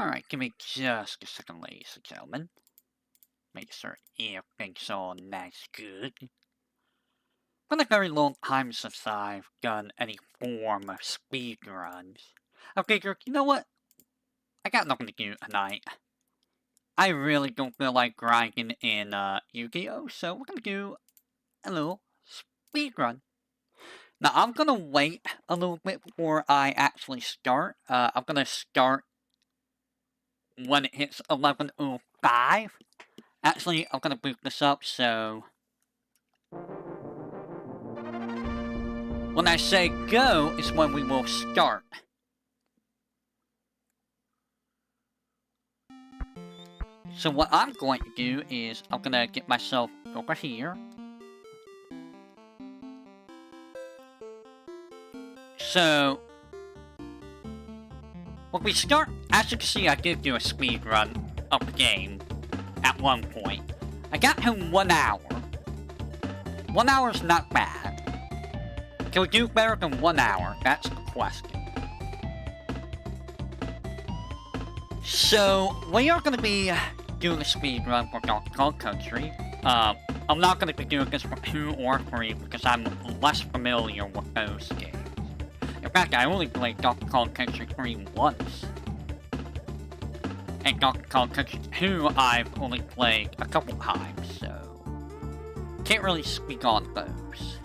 Alright, give me just a second, ladies and gentlemen. Make sure everything's all nice good. Been a very long time since I've done any form of speedruns. I figured, you know what? I got nothing to do tonight. I really don't feel like grinding in Yu-Gi-Oh! So we're gonna do a little speedrun. Now I'm gonna wait a little bit before I actually start. I'm gonna start when it hits 11:05. Actually, I'm gonna boot this up, so when I say go is when we will start. So what I'm going to do is I'm gonna get myself over here. So when we start, as you can see, I did do a speed run of the game at one point. I got to 1 hour. 1 hour is not bad. Can we do better than 1 hour? That's the question. So we are going to be doing a speed run for Donkey Kong Country. I'm not going to be doing this for 2 or 3 because I'm less familiar with those games. In fact, I only played Donkey Kong Country 3 once. And Donkey Kong Country 2 I've only played a couple times, so can't really speak on those.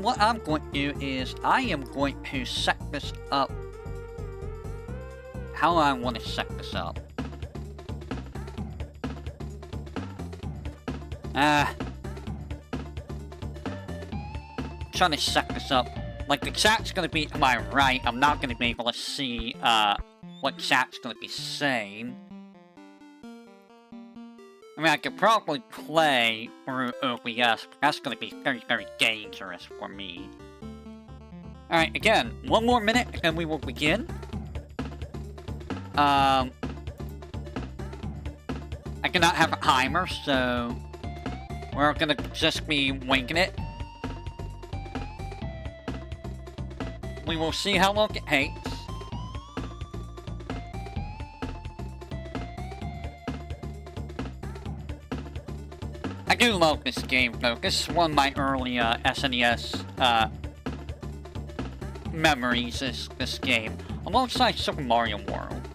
What I'm going to do is I am going to set this up how I want to set this up. Trying to set this up. Like, the chat's gonna be to my right. I'm not gonna be able to see, what chat's gonna be saying. I mean, I could probably play through OBS, but that's gonna be very, very dangerous for me. Alright, again, 1 more minute, and then we will begin. I cannot have a timer, so we're gonna just be winging it. We will see how long it takes. I do love this game, though. This is one of my early SNES memories, is this game, alongside Super Mario World.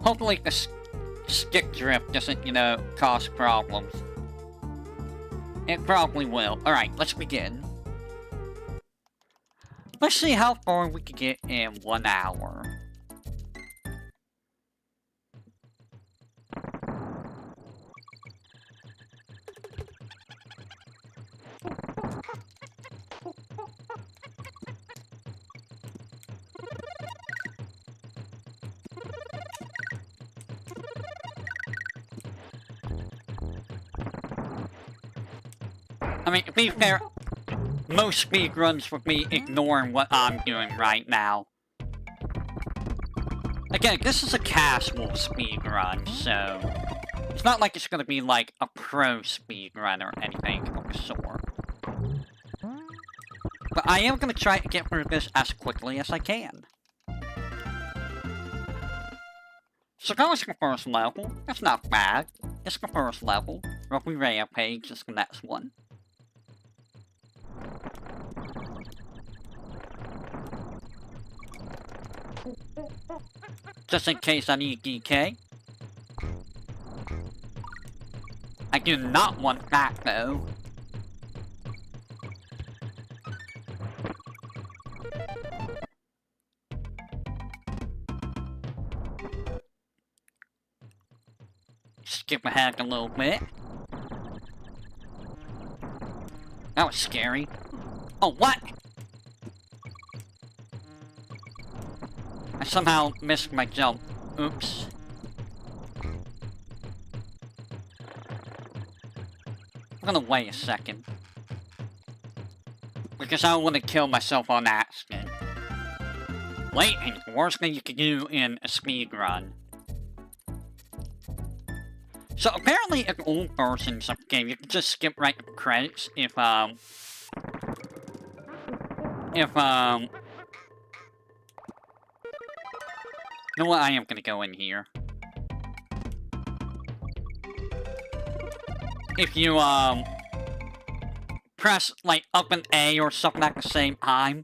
Hopefully the stick drift doesn't, you know, cause problems. It probably will. Alright, let's begin. Let's see how far we can get in 1 hour. I mean, to be fair, most speedruns would be ignoring what I'm doing right now. Again, this is a casual speedrun, so it's not like it's gonna be like a pro speedrun or anything of the sort. But I am gonna try to get through this as quickly as I can. So that was the first level. That's not bad. It's the first level. Rugby Rampage is the next one. Just in case I need DK. I do not want that, though. Skip ahead a little bit. That was scary. Oh, what? I somehow missed my jump. Oops. I'm gonna wait a second. Because I don't want to kill myself on accident. Waiting is the worst thing you can do in a speedrun. So apparently in old versions of the game, you can just skip right to credits if, you know what, I am gonna go in here. If you, press, like, up and A or something at the same time.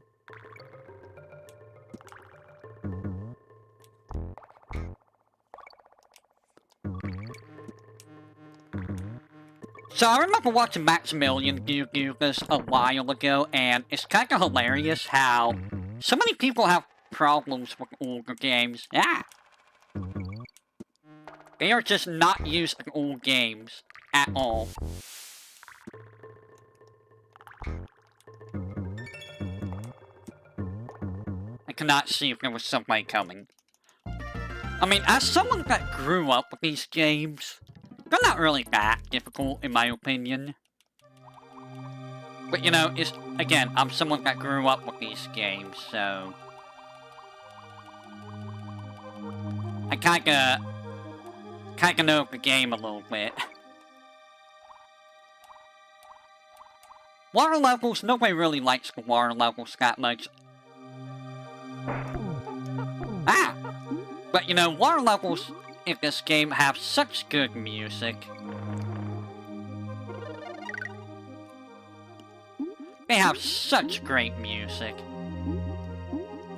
So I remember watching Maximilian do this a while ago, and it's kind of hilarious how so many people have problems with older games. Yeah. They are just not used to old games at all. I cannot see if there was somebody coming. I mean, as someone that grew up with these games, they're not really that difficult, in my opinion. But, you know, again, I'm someone that grew up with these games, so... I kinda know the game a little bit. Water levels, nobody really likes the water levels that much. Ah! But, you know, water levels in this game have such good music. They have such great music.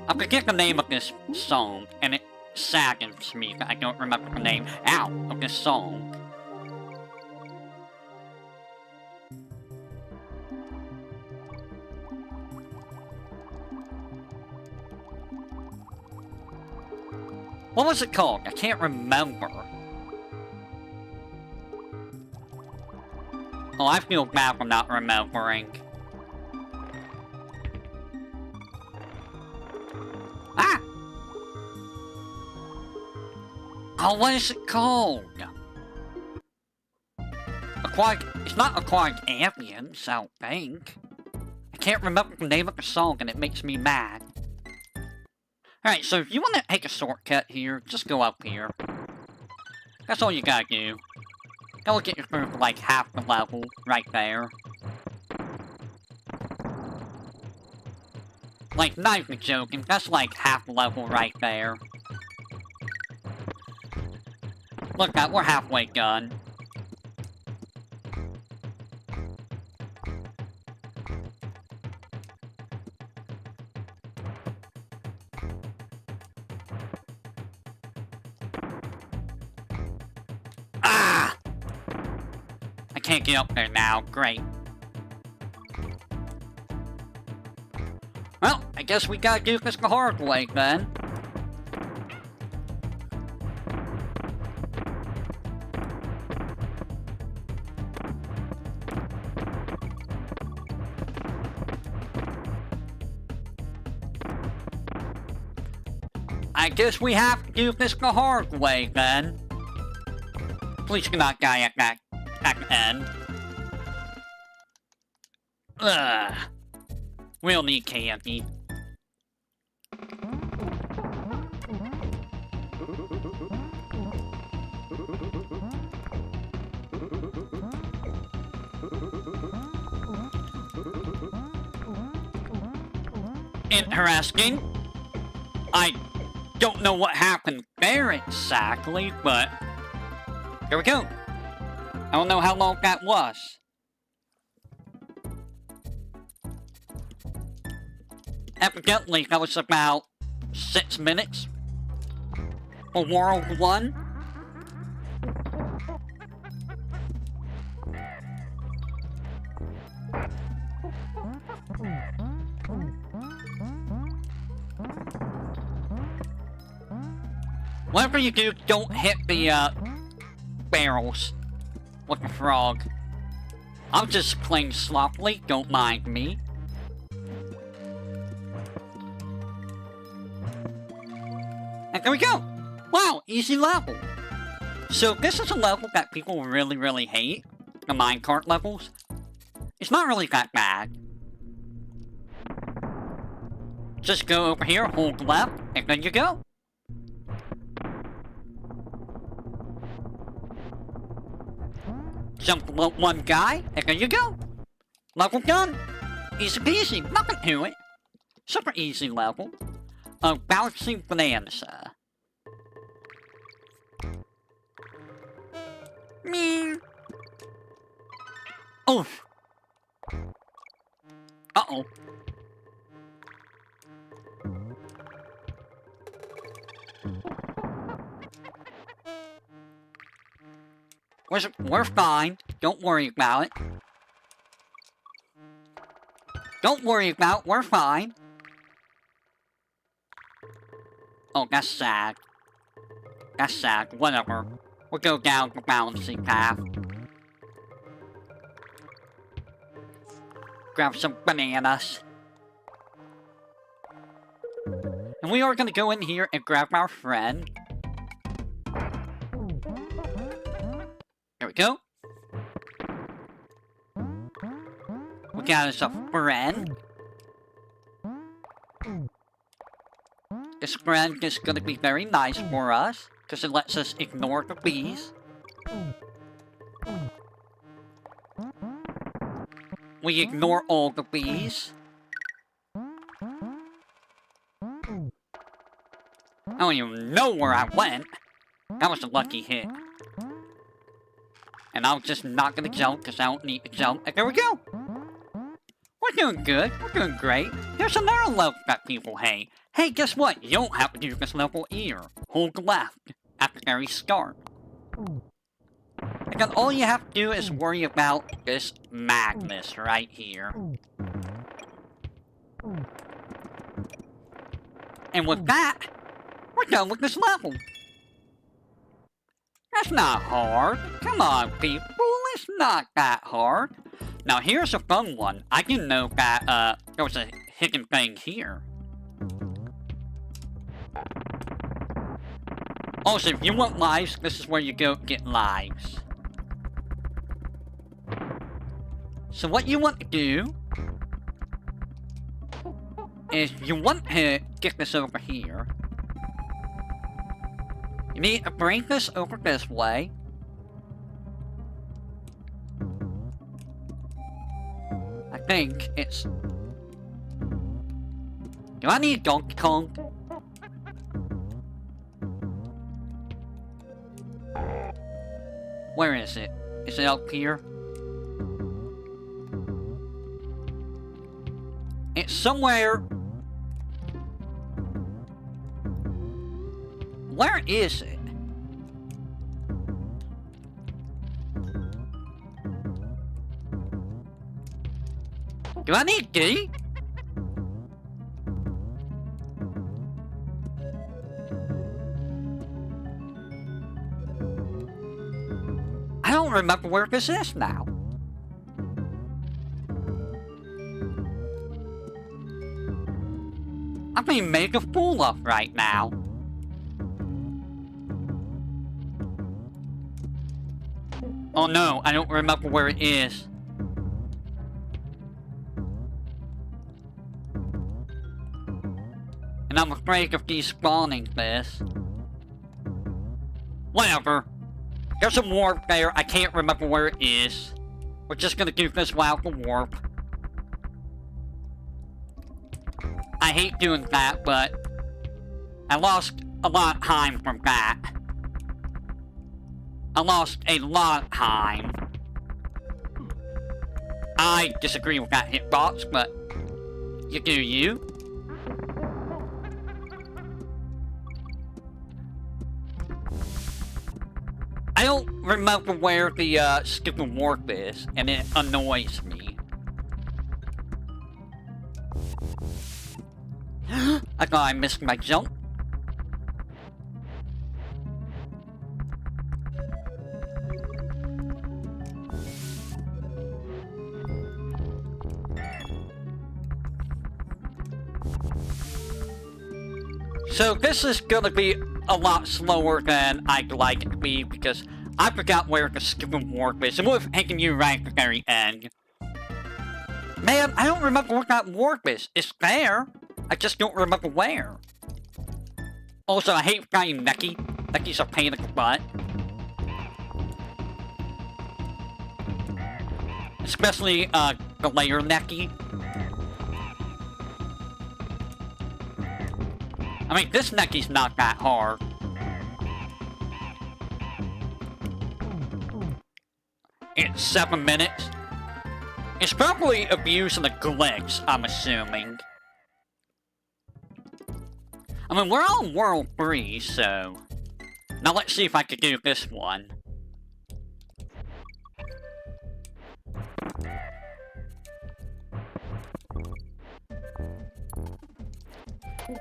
I forget the name of this song, and it saddens me that I don't remember the name, of this song. What was it called? I can't remember. Oh, I feel bad for not remembering. Ah! Oh, what is it called? It's not Aquatic Ambience, I don't think. I can't remember the name of the song and it makes me mad. Alright, so if you want to take a shortcut here, just go up here. That's all you gotta do. That'll get you through like half the level, right there. Like, not even joking, that's like half the level right there. Look at, we're halfway done. Ah! I can't get up there now, great. Well, I guess we gotta do this the hard way then. I guess we have to do this the hard way then. Please do not die at the end. Ugh. We'll need candy. Interesting. I don't know what happened there exactly, but here we go. I don't know how long that was. Evidently, that was about 6 minutes for World 1. Whatever you do, don't hit the barrels with the frog. I'm just playing sloppily, don't mind me. And there we go! Wow, easy level! So this is a level that people really, really hate. The minecart levels. It's not really that bad. Just go over here, hold left, and then you go. Jump below one guy, and there you go. Level done. Easy peasy, nothing to it. Super easy level. Balancing bonanza. Me. Oof. Uh-oh. We're fine. Don't worry about it. Don't worry about it. We're fine. Oh, that's sad. That's sad. Whatever. We'll go down the balancing path. Grab some bananas. And we are gonna go in here and grab our friend. There we go. We got us a friend. This friend is gonna be very nice for us, because it lets us ignore the bees. We ignore all the bees. I don't even know where I went. That was a lucky hit. And I'm just not gonna jump because I don't need to jump. And there we go! We're doing good. We're doing great. Here's another level that people hate. Hey, guess what? You don't have to do this level either. Hold left at the very start. And all you have to do is worry about this Magnus right here. And with that, we're done with this level. That's not hard. Come on, people. It's not that hard. Now, here's a fun one. I didn't know that, there was a hidden thing here. Also, if you want lives, this is where you go get lives. So what you want to do is you want to get this over here. You need to bring this over this way. I think it's... Do I need Donkey Kong? Where is it? Is it up here? It's somewhere... Where is it? Do I need D? I don't remember where this is now. I'm being made a fool of right now. Oh no, I don't remember where it is. And I'm afraid of despawning this. Whatever. There's a warp there, I can't remember where it is. We're just gonna do this without the warp. I hate doing that, but I lost a lot of time from that. I lost a lot of time. I disagree with that hitbox, but you do you. I don't remember where the stupid warp is, and it annoys me. I thought I missed my jump. So this is gonna be a lot slower than I'd like it to be because I forgot where the stupid warp is. It would have taken you right at the very end. Man, I don't remember where that warp is. It's there. I just don't remember where. Also, I hate finding Necky. Necky's a pain in the butt. Especially, the layer necky. I mean, this necky's not that hard. It's 7 minutes. It's probably abusing the glitch, I'm assuming. I mean, we're on World 3, so... Now let's see if I could do this one.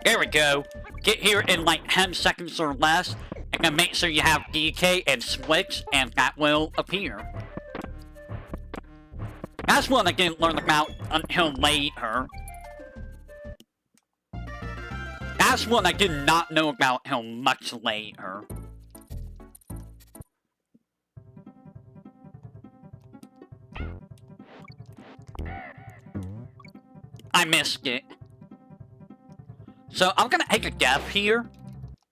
There we go. Get here in like 10 seconds or less, and then make sure you have DK and switch, and that will appear. That's one I didn't learn about until later. That's one I did not know about until much later. I missed it. So I'm gonna take a guess here,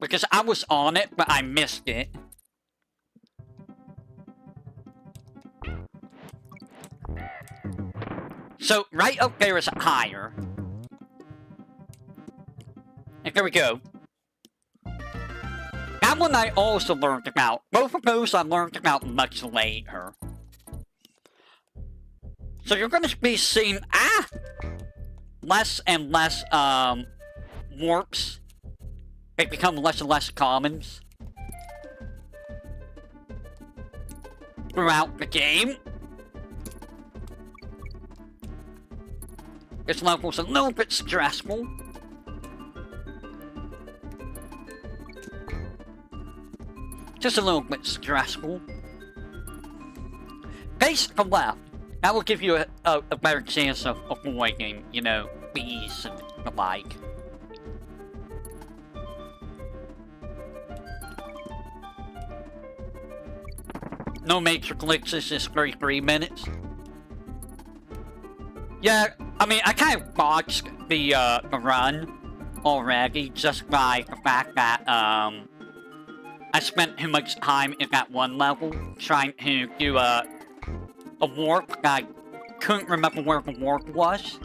because I was on it, but I missed it. So right up there is higher. And there we go. That one I also learned about. Both of those I learned about much later. So you're gonna be seeing, less and less, warps. They become less and less commons throughout the game. This level's a little bit stressful. Just a little bit stressful. Face to the left. That will give you a better chance of avoiding, you know, bees and the like. No major glitches, just 33 minutes. Yeah, I mean, I kind of botched the run already, just by the fact that, I spent too much time in that one level trying to do a warp. I couldn't remember where the warp was.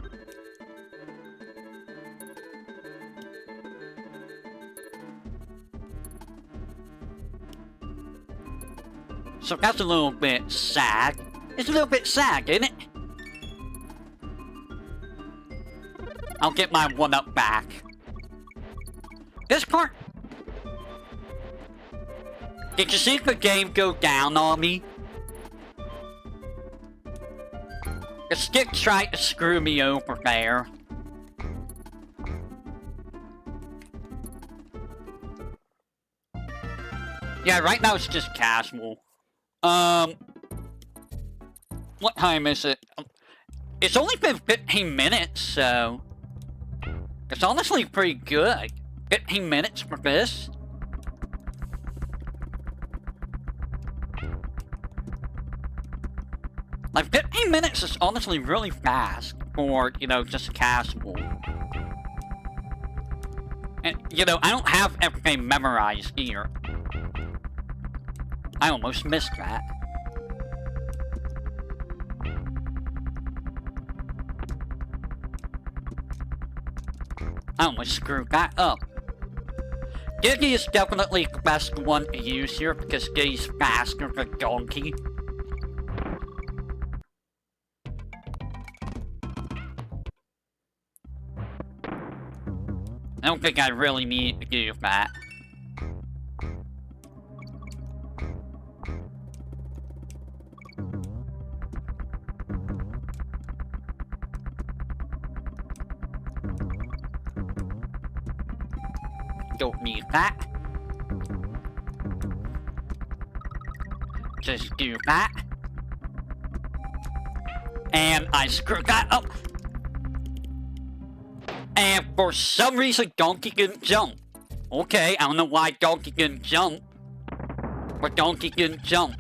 So that's a little bit sad. It's a little bit sad, isn't it? I'll get my 1-up back. This part... Did you see the game go down on me? The stick tried to screw me over there. Yeah, right now it's just casual. What time is it? It's only been 15 minutes, so... It's honestly pretty good. 15 minutes for this. Like, 15 minutes is honestly really fast for, you know, just casual. And, you know, I don't have everything memorized here. I almost missed that. I almost screwed that up. Giggy is definitely the best one to use here because Giggy's faster than Donkey. I don't think I really need to do that. Don't need that. Just do that. And I screwed that up. And for some reason, Donkey didn't jump. Okay, I don't know why Donkey didn't jump. But Donkey didn't jump.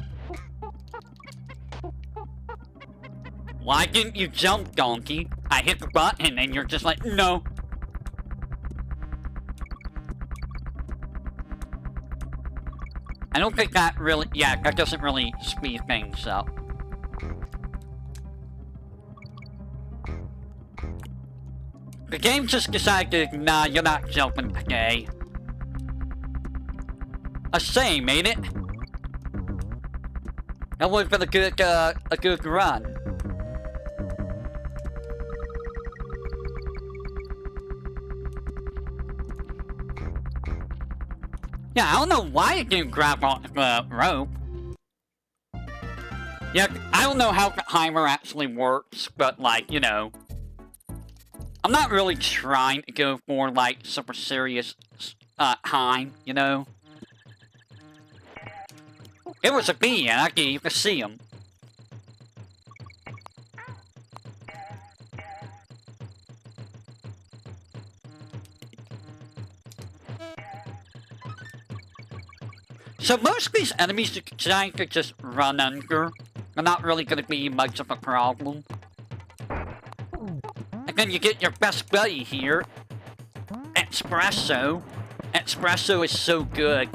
Why didn't you jump, Donkey? I hit the button and you're just like, no. I don't think that really, yeah, that doesn't really speed things up. The game just decided, nah, you're not jumping today. A shame, ain't it? That would've been a good run. Yeah, I don't know why it didn't grab on the rope. Yeah, I don't know how the timer actually works, but like, you know, I'm not really trying to go for like super serious time, you know. It was a bee, and I didn't even see him. So most of these enemies are trying to just run under. They're not really going to be much of a problem. And then you get your best buddy here, Espresso. Espresso is so good.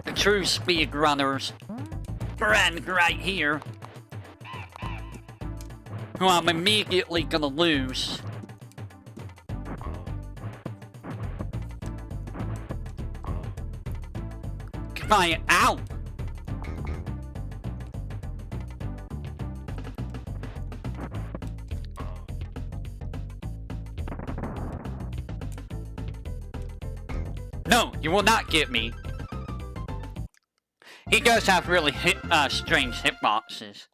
The true speedrunners. Friend right here. Who I'm immediately gonna lose. Fine, ow! No, you will not get me. He does have really strange hitboxes.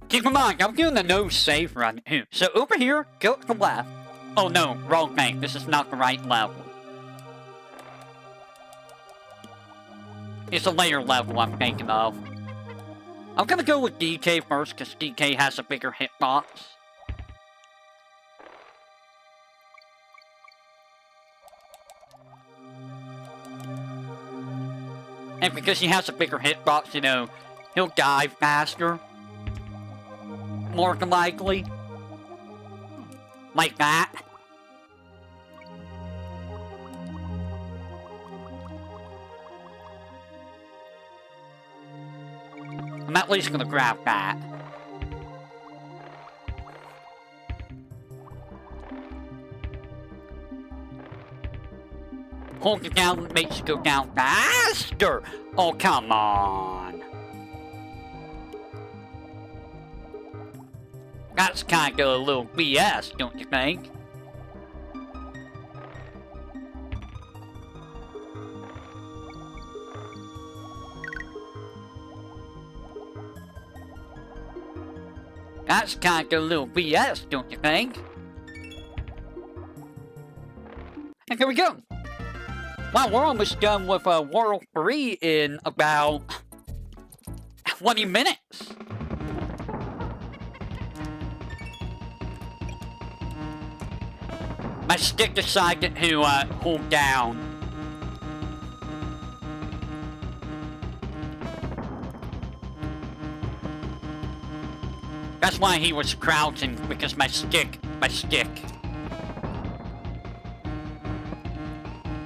Keep in mind, I'm doing a no save run. So over here, go to the left. Oh no, wrong thing. This is not the right level. It's a later level I'm thinking of. I'm gonna go with DK first, because DK has a bigger hitbox. And because he has a bigger hitbox, you know, he'll dive faster. More than likely. Like that. I'm at least gonna grab that. Hold it down makes you go down faster! Oh, come on! That's kinda a little BS, don't you think? That's kinda a little BS, don't you think? And here we go! Wow, we're almost done with World 3 in about 20 minutes. My stick decided to hold down. That's why he was crouching, because my stick.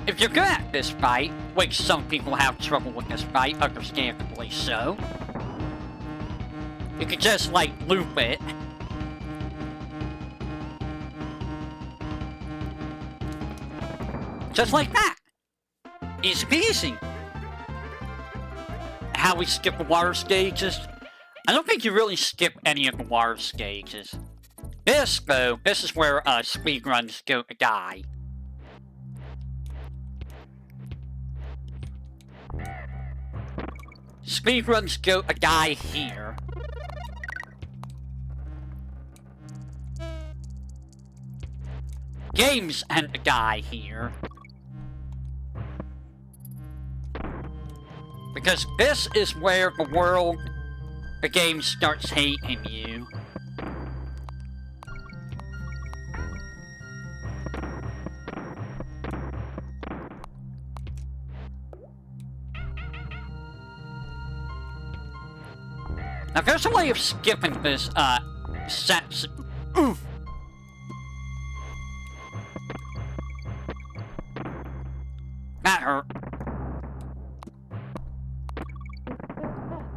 If you're good at this fight, which some people have trouble with this fight, understandably so, you can just, like, loop it. Just like that. Easy peasy. How we skip the water stages? I don't think you really skip any of the water stages. This, though, this is where speedruns go to die. Speedruns go to die here. Games end to die here. Because this is where the game starts hating you. Now there's a way of skipping this, sets. Oof. That hurt.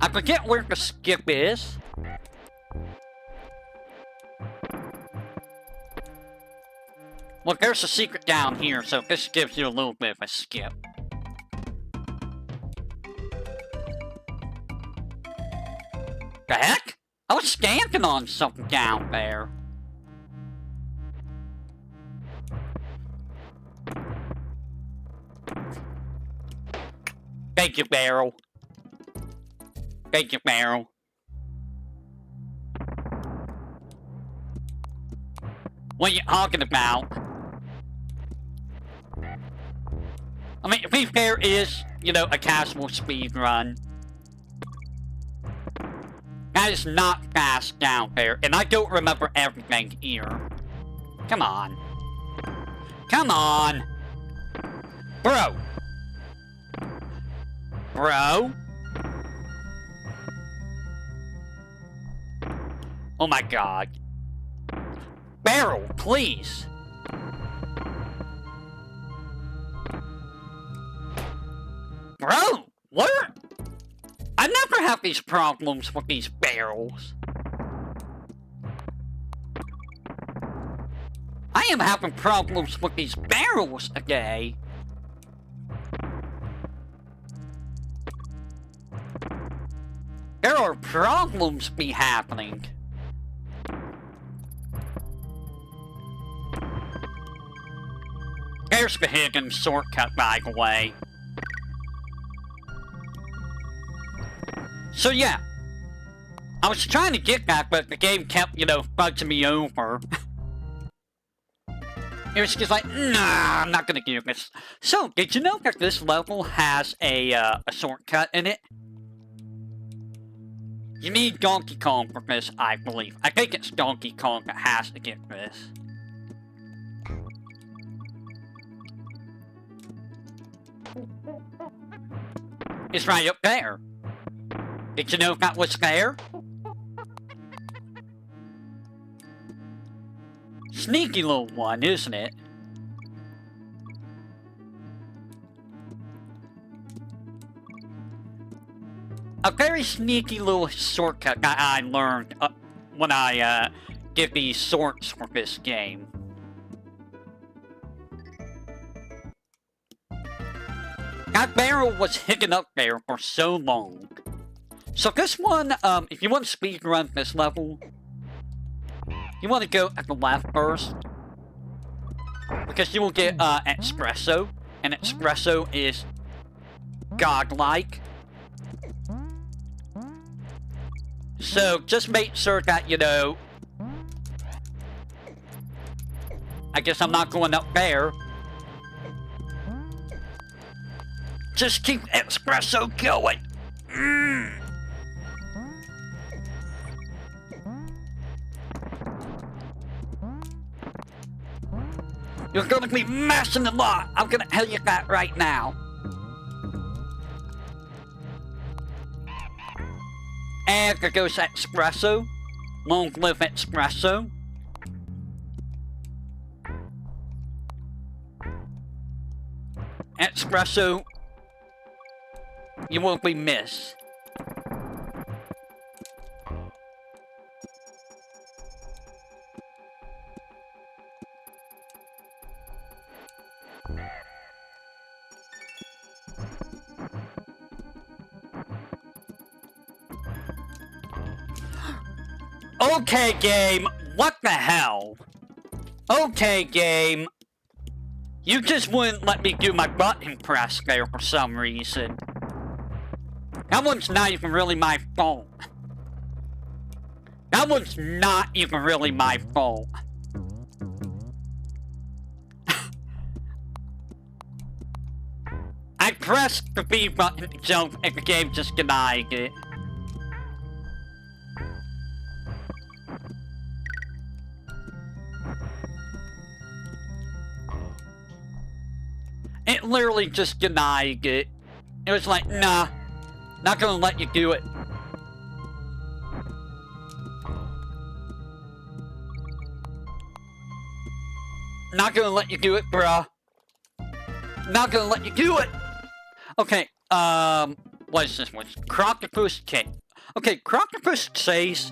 I forget where the skip is. Well, there's a secret down here, so this gives you a little bit of a skip. The heck? I was scanning on something down there. Thank you, Barrel. Thank you, Barrel. What are you talking about? I mean, to be fair, it is, you know, a casual speedrun. That is not fast down there, and I don't remember everything here. Come on. Come on! Bro! Bro? Oh my god. Barrel, please! Bro! What are... I never have these problems with these barrels. I am having problems with these barrels today. There are problems be happening. There's the hidden shortcut, by the way. So yeah, I was trying to get that, but the game kept, you know, fudging me over. It was just like, nah, I'm not gonna do this. So, did you know that this level has a shortcut in it? You need Donkey Kong for this, I believe. I think it's Donkey Kong that has to get this. It's right up there. Did you know that was there? Sneaky little one, isn't it? A very sneaky little shortcut that I learned when I did these sorts for this game. That barrel was hidden up there for so long. So this one, if you want to speedrun this level, you want to go at the left first. Because you will get espresso, and espresso is godlike. So just make sure that, you know, I guess I'm not going up there. Just keep espresso going. You're gonna be mashing a lot. I'm gonna tell you that right now. And there goes espresso. Long live espresso. Espresso, you won't be missed. Okay, game, what the hell? Okay, game. You just wouldn't let me do my button press there for some reason. That one's not even really my fault. That one's not even really my fault. I pressed the B button to jump and the game just denied it. It literally just denied it. It was like, nah, not gonna let you do it. Not gonna let you do it, bruh. Not gonna let you do it. Okay, what is this one? Croctopus King. Okay, Croctopus says,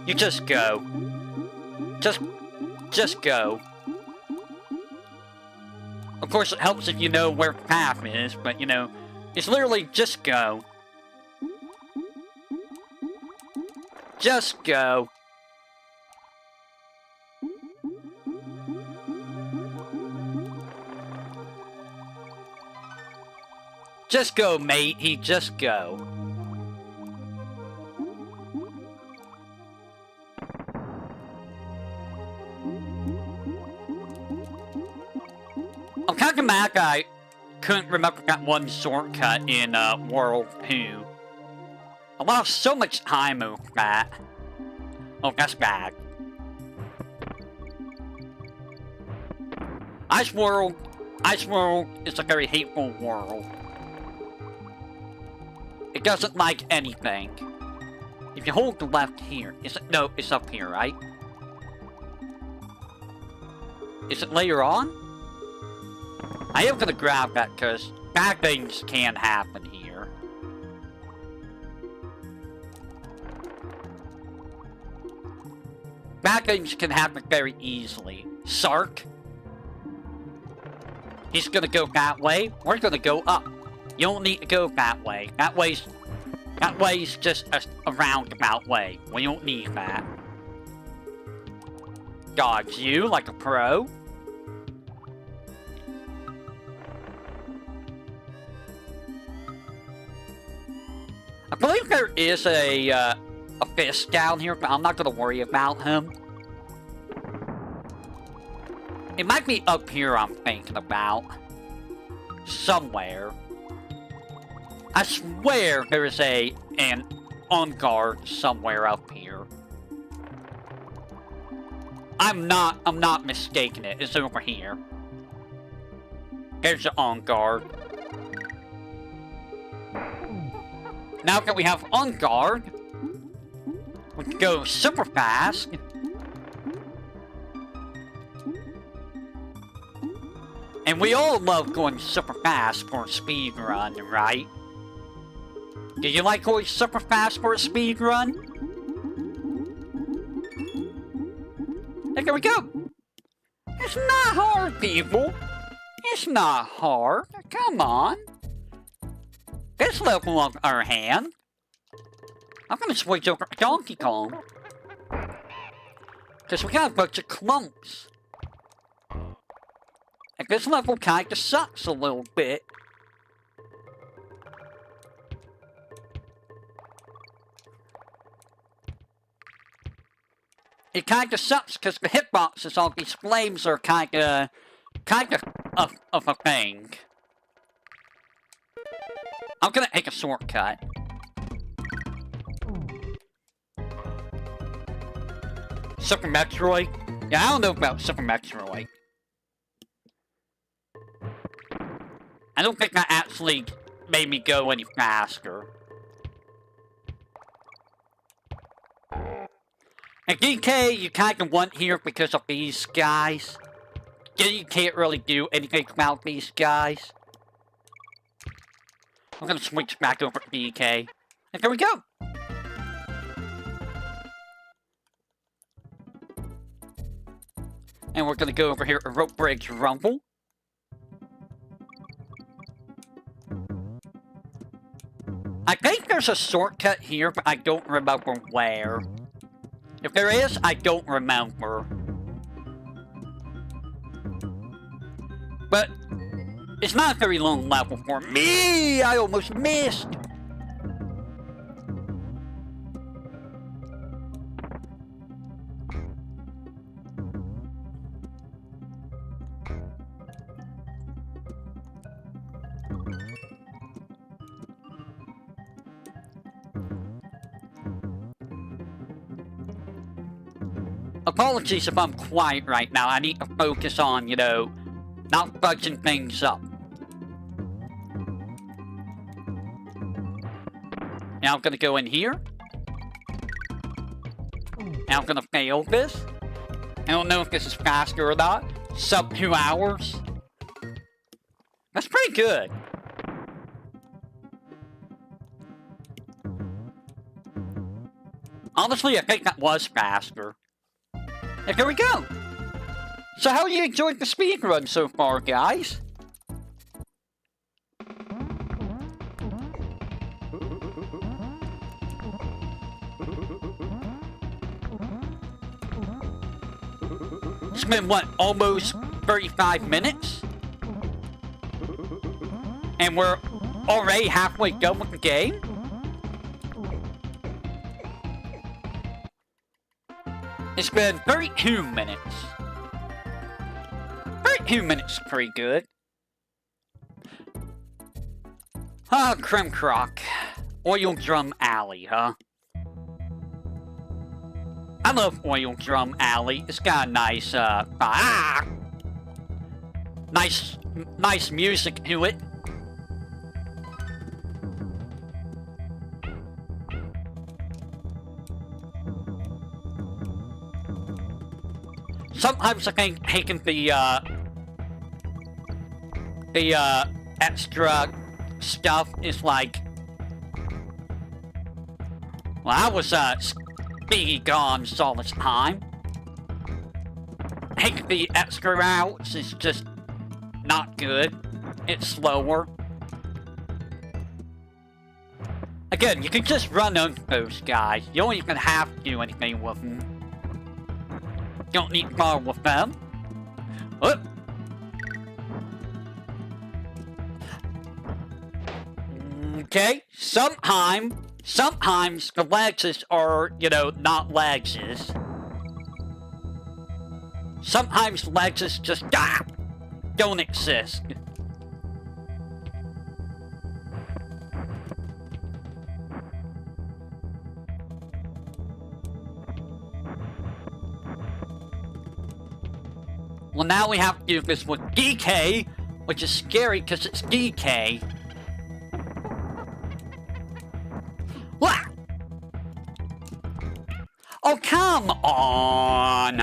you just go. Just go. Of course, it helps if you know where the path is, but, you know, it's literally just go. Just go. Just go, mate. Just go. I'm kind of mad I couldn't remember that one shortcut in World 2. I lost so much time over that. Oh, that's bad. Ice World is a very hateful world. It doesn't like anything. If you hold the left here, no, it's up here, right? Is it later on? I am gonna grab that because bad things can happen here. Bad things can happen very easily. Sark. He's gonna go that way. We're gonna go up. You don't need to go that way. That way's just a roundabout way. We don't need that. Dodge you like a pro. I believe there is a fish down here, but I'm not gonna worry about him. It might be up here I'm thinking about. Somewhere. I swear there is an on guard somewhere up here. I'm not mistaking it. It's over here. There's the on guard. Now that we have on guard, we can go super fast. And we all love going super fast for a speedrun, right? Do you like going super fast for a speedrun? And there we go. It's not hard, people. It's not hard. Come on. This level on our hand. I'm gonna switch over to Donkey Kong. Because we got a bunch of clumps. And this level kinda sucks a little bit. It kinda sucks because the hitboxes on these flames are kinda of a thing. I'm gonna take a shortcut. Super Metroid? Yeah, I don't know about Super Metroid. I don't think that actually made me go any faster. And DK, you kind of want here because of these guys. You can't really do anything about these guys. I'm gonna switch back over to DK. And there we go! And we're gonna go over here to Rope Bridge Rumble. I think there's a shortcut here, but I don't remember where. If there is, I don't remember. But it's not a very long level for me. I almost missed. Apologies if I'm quiet right now. I need to focus on, you know, not fudging things up. Now I'm gonna go in here. Now I'm gonna fail this. I don't know if this is faster or not. Sub 2 hours. That's pretty good. Honestly, I think that was faster. And there we go. So how are you enjoying the speedrun so far, guys? It's been, what, almost 35 minutes? And we're already halfway done with the game? It's been 32 minutes. 32 minutes is pretty good. Ah, Creme Croc. Oil Drum Alley, huh? I love Oil Drum Alley. It's got a nice, nice music to it. Sometimes I think taking the extra stuff is like... Well, I was, speedy gone all this time. Taking the extra routes is just not good. It's slower. Again, you can just run under those guys. You don't even have to do anything with them. Don't need to bother with them. Whoop. Okay, sometimes the legses are, you know, not legses. Sometimes legses just don't exist. Well, now we have to do this with DK, which is scary because it's DK. What? Oh, come on!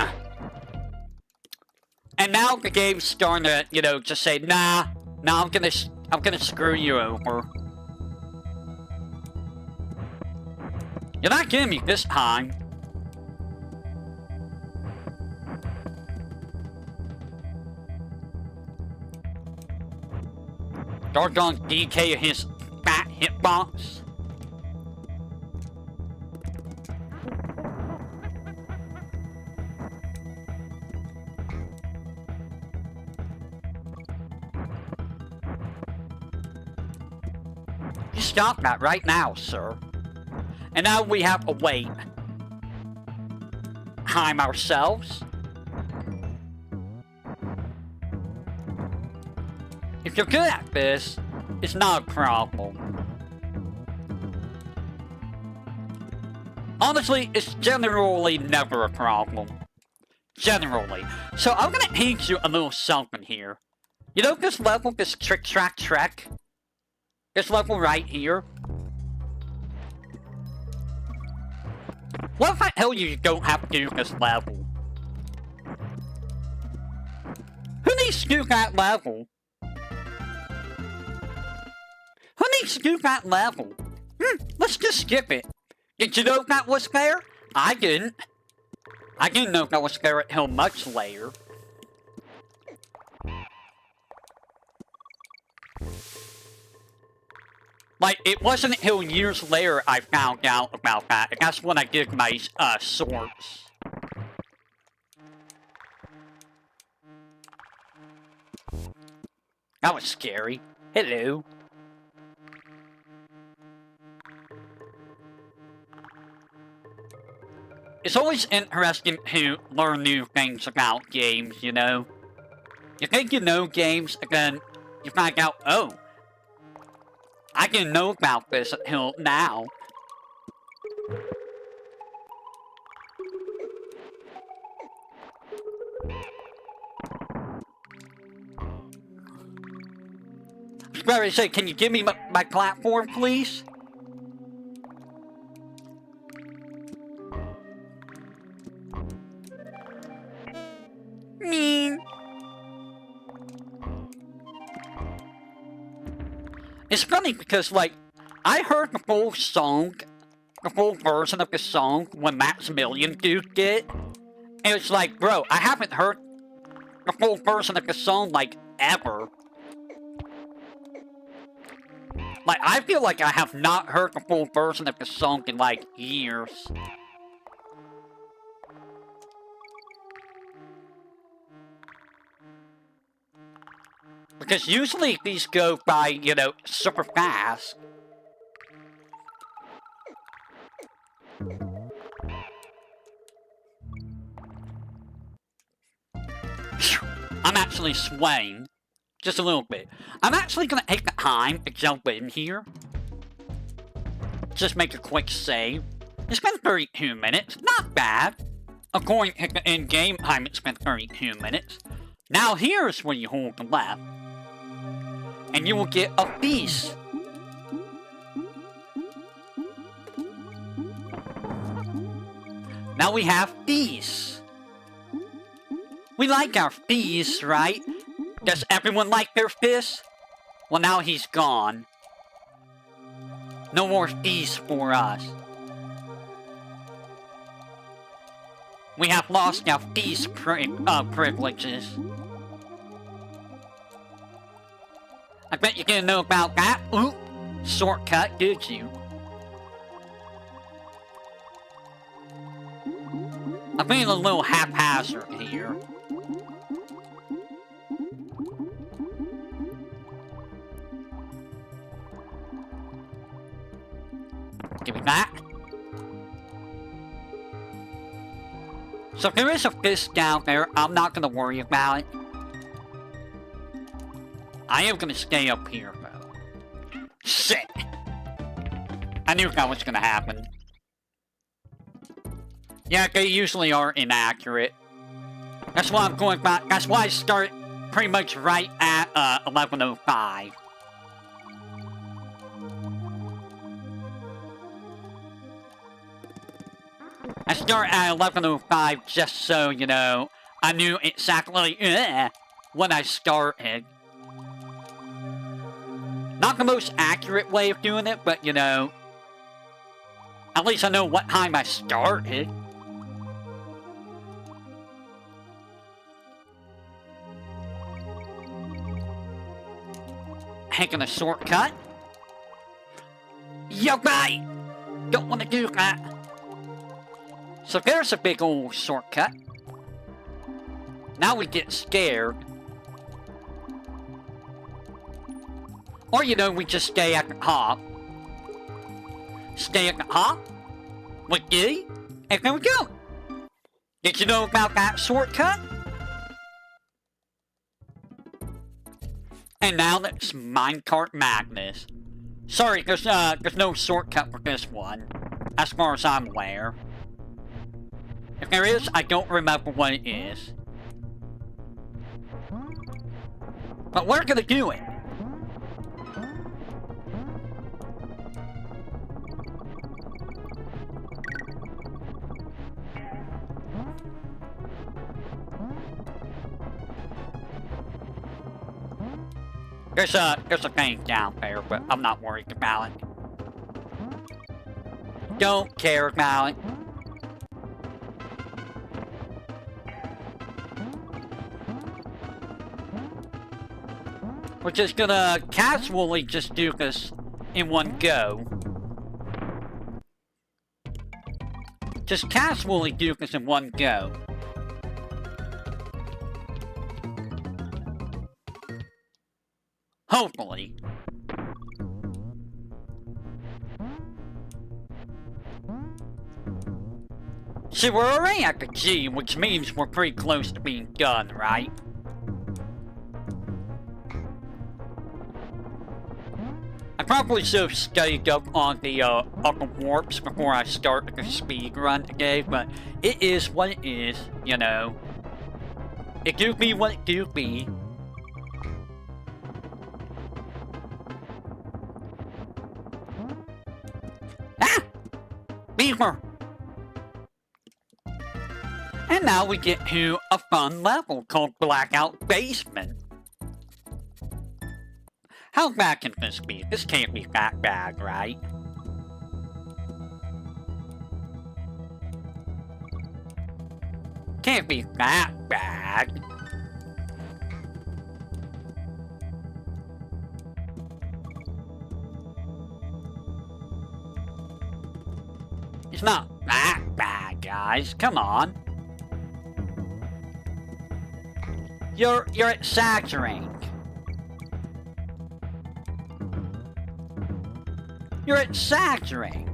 And now the game's starting to, you know, just say, nah, I'm gonna screw you over. You're not getting me this time. Doggone DK his fat hitbox. You stop that right now, sir. And now we have to wait. Time ourselves. If you're good at this, it's not a problem. Honestly, it's generally never a problem. Generally. So I'm gonna teach you a little something here. You know this level, this trick track trek? This level right here? What if I tell you you don't have to do this level? Who needs to do that level? Who needs to do that level? Let's just skip it. Did you know that was there? I didn't. I didn't know that was there until much later. Like, it wasn't until years later I found out about that, and that's when I did my, sorts. That was scary. Hello. It's always interesting to learn new things about games, you know? You think you know games, and then you find out, oh, I didn't know about this until now. Sparrow said, can you give me my platform, please? Mean. It's funny because, like, I heard the full song, the full version of the song when Maximilian Dude did. And it's like, bro, I haven't heard the full version of the song, like, ever. Like, I feel like I have not heard the full version of the song in, like, years. Because usually these go by, you know, super fast. I'm actually swaying. Just a little bit. I'm actually gonna take the time to jump in here. Just make a quick save. It's been 32 minutes. Not bad. According to the in-game time, it's been 32 minutes. Now here's where you hold the left. And you will get a feast. Now we have feasts. We like our feasts, right? Does everyone like their fists? Well, now he's gone. No more feasts for us. We have lost our feast privileges. I bet you didn't know about that. Ooh, shortcut, did you? I'm being a little haphazard here. Give me that. So if there is a fist down there, I'm not gonna worry about it. I am gonna stay up here, though. Shit! I knew that was gonna happen. Yeah, they usually are inaccurate. That's why I'm going back. That's why I start pretty much right at 11:05. I start at 11:05 just so, you know, I knew exactly when I started. Not the most accurate way of doing it, but, you know, at least I know what time I started. Taking a shortcut. Yo, mate! Don't want to do that. So there's a big old shortcut. Now we get scared. Or, you know, we just stay at the top. Stay at the top. With D. And there we go. Did you know about that shortcut? And now that's Minecart Madness. Sorry, there's no shortcut for this one. As far as I'm aware. If there is, I don't remember what it is. But we're gonna do it. There's a thing down there, but I'm not worried about it. Don't care about it. We're just gonna casually just do this in one go. Just casually do this in one go. Hopefully. See, we're already at the G, which means we're pretty close to being done, right? I probably should have studied up on the upper warps before I start the speedrun today, but it is what it is, you know. It do be what it do be. Ah! Beaver! And now we get to a fun level called Blackout Basement. How bad can this be? This can't be that bad, right? Can't be that bad. It's not that bad, guys. Come on. You're exaggerating. You're exaggerating.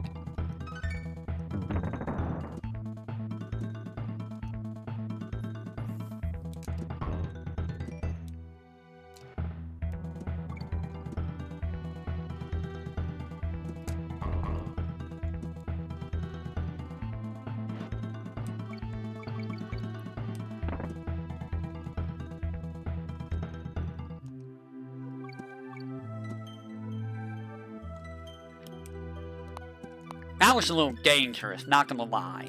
That was a little dangerous, not gonna lie.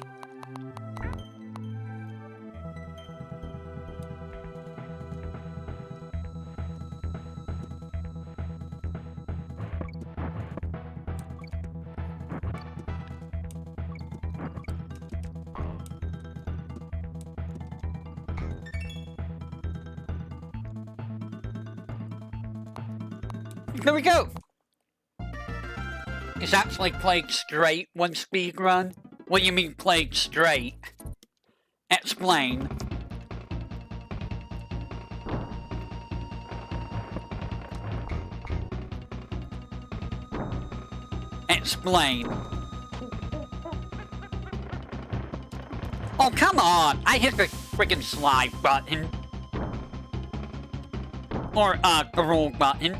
There we go! Is actually played straight one speedrun? What do you mean played straight? Explain. Explain. Oh, come on! I hit the freaking slide button. Or, the roll button.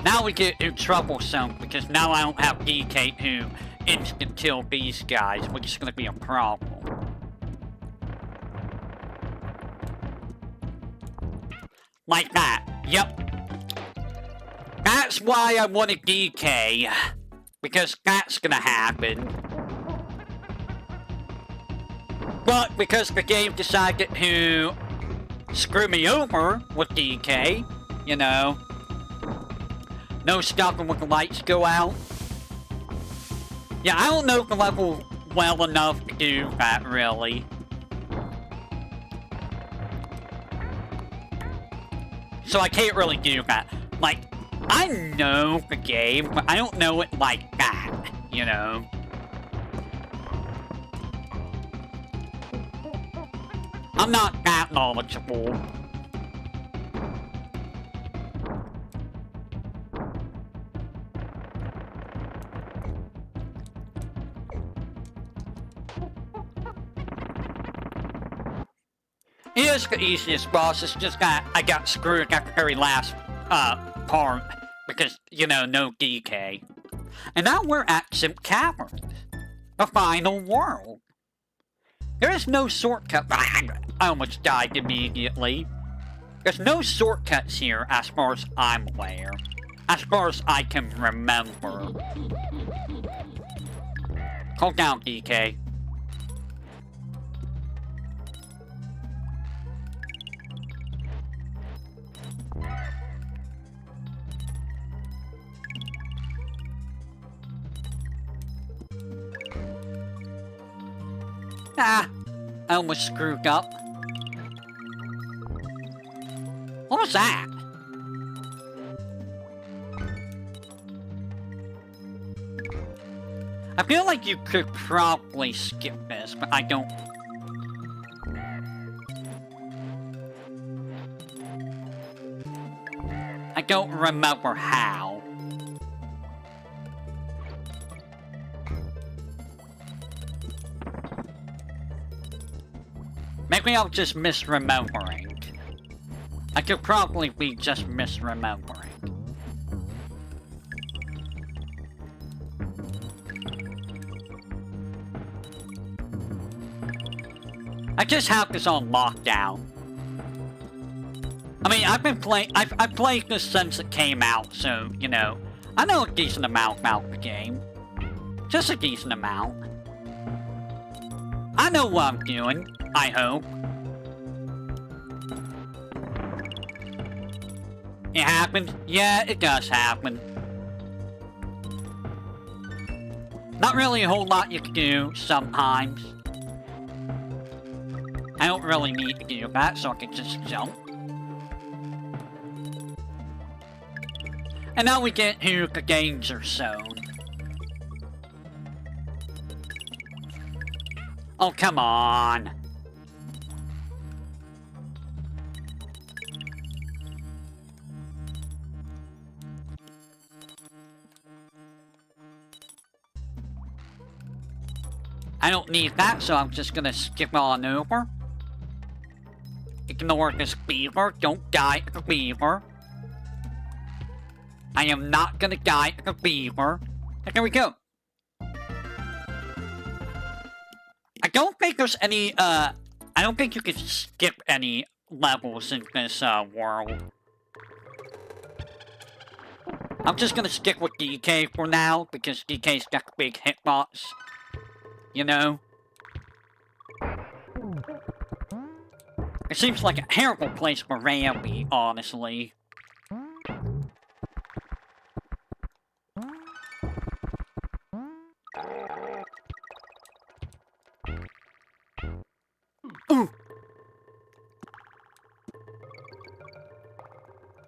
Now we get troublesome because now I don't have DK who instant kill these guys, which is gonna be a problem. Like that. Yep. That's why I wanted DK. Because that's gonna happen. But because the game decided to screw me over with DK, you know. No stopping when the lights go out. Yeah, I don't know the level well enough to do that, really. So I can't really do that. Like, I know the game, but I don't know it like that, you know? I'm not that knowledgeable. It is the easiest boss, it's just that I got screwed at the very last, part, because, you know, no DK. And now we're at Sim Cavern, the final world. There is no shortcut. I almost died immediately. There's no shortcuts here as far as I'm aware. As far as I can remember. Calm down, DK. Ah, I almost screwed up. What was that? I feel like you could probably skip this, but I don't... I don't remember how. Maybe I'm just misremembering. I could probably be just misremembering. I just have this on lockdown. I mean, I've played this since it came out, so, you know, I know a decent amount about the game. Just a decent amount. I know what I'm doing, I hope. It happened? Yeah, it does happen. Not really a whole lot you can do sometimes. I don't really need to do that, so I can just jump. And now we get to the danger zone. Oh, come on. I don't need that, so I'm just gonna skip on over. Ignore this beaver. Don't die to the beaver. I am not gonna die to the beaver. And here we go. I don't think there's any, I don't think you can skip any levels in this, world. I'm just gonna stick with DK for now, because DK's got a big hitbox. You know? It seems like a terrible place for Rambi, honestly. Ooh!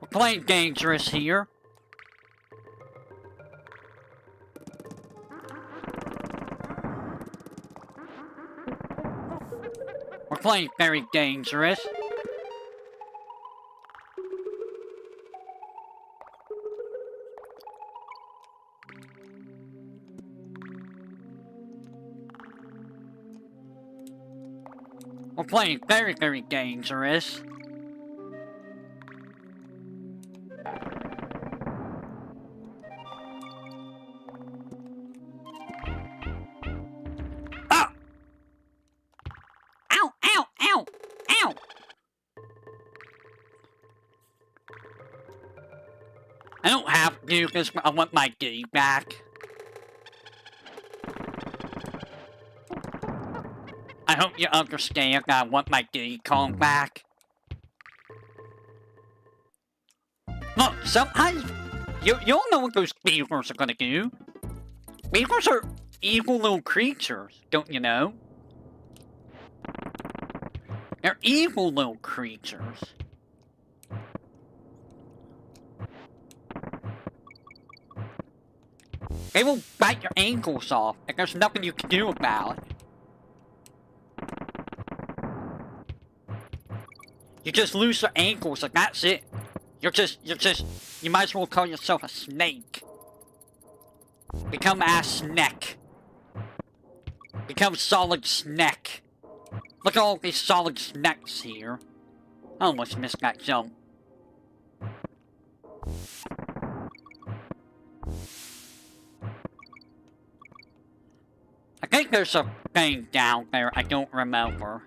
We're playing dangerous here. We're playing very dangerous. We're playing very, very dangerous. Ah! Ow, ow, ow, ow! I don't have to, because I want my D back. I hope you understand I want my Diddy Kong back. Look, sometimes you don't know what those beavers are gonna do. Beavers are evil little creatures, don't you know? They're evil little creatures. They will bite your ankles off, and there's nothing you can do about it. You just lose your ankles, and that's it. You might as well call yourself a snake. Become a snack. Become solid snack. Look at all these solid snacks here. I almost missed that jump. I think there's a thing down there, I don't remember.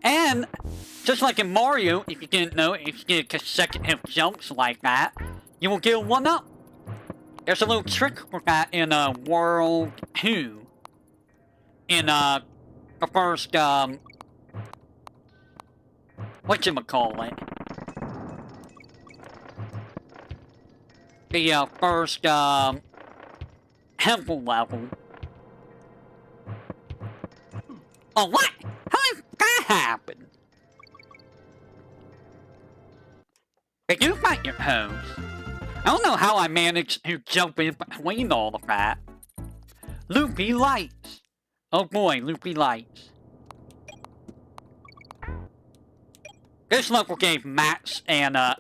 And, just like in Mario, if you didn't know, if you did consecutive jumps like that, you will get a 1-up. There's a little trick for that in, World 2. In, the first, whatchamacallit? The, first, temple level. Oh, what? How did that happen? Did you find your hose? I don't know how I managed to jump in between all of that. Loopy lights. Oh boy, loopy lights. This level gave Max and, I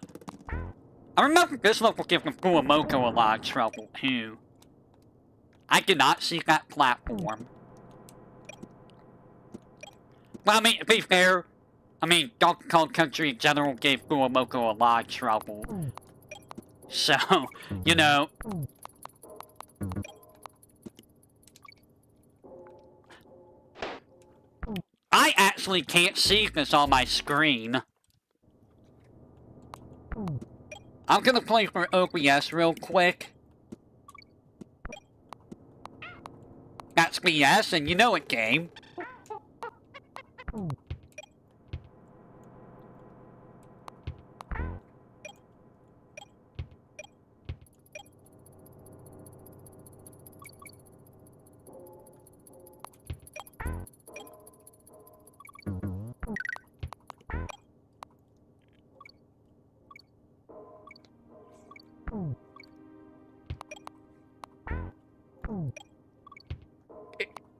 remember this level gave Fuamoko a lot of trouble, too. I did not see that platform. Well, I mean, to be fair, Donkey Kong Country in general gave Fuamoko a lot of trouble. So, you know. I actually can't see this on my screen. I'm gonna play for OBS real quick. That's BS, and you know it, game.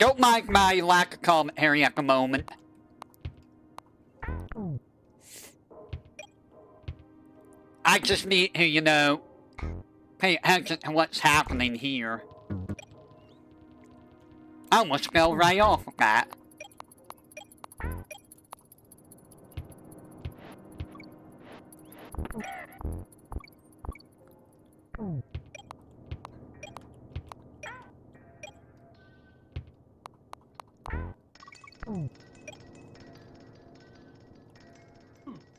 Don't mind my lack of commentary at the moment. I just need to, you know, pay attention to what's happening here. I almost fell right off of that.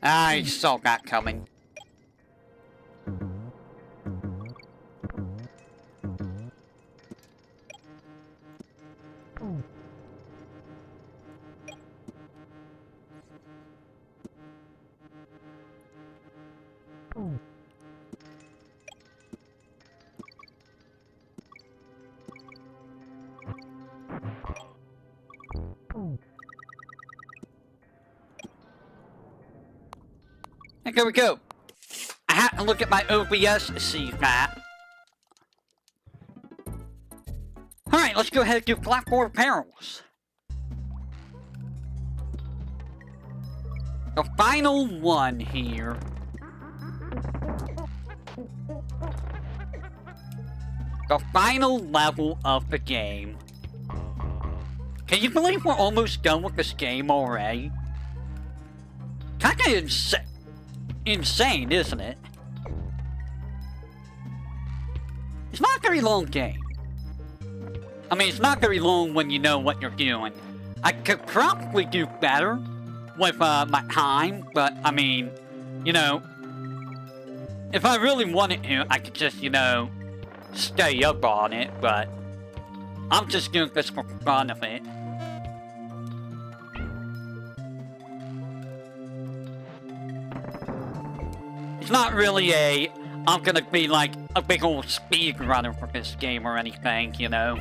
I saw that coming. And there we go. I had to look at my OBS to see that. Alright, let's go ahead and do platform perils. The final one here. The final level of the game. Can you believe we're almost done with this game already? Kinda insane, isn't it? It's not a very long game. I mean, it's not very long when you know what you're doing. I could probably do better with my time, but I mean, you know, if I really wanted to, I could just, you know, stay up on it, but I'm just doing this for fun of it. It's not really I'm gonna be like a big old speedrunner for this game or anything, you know?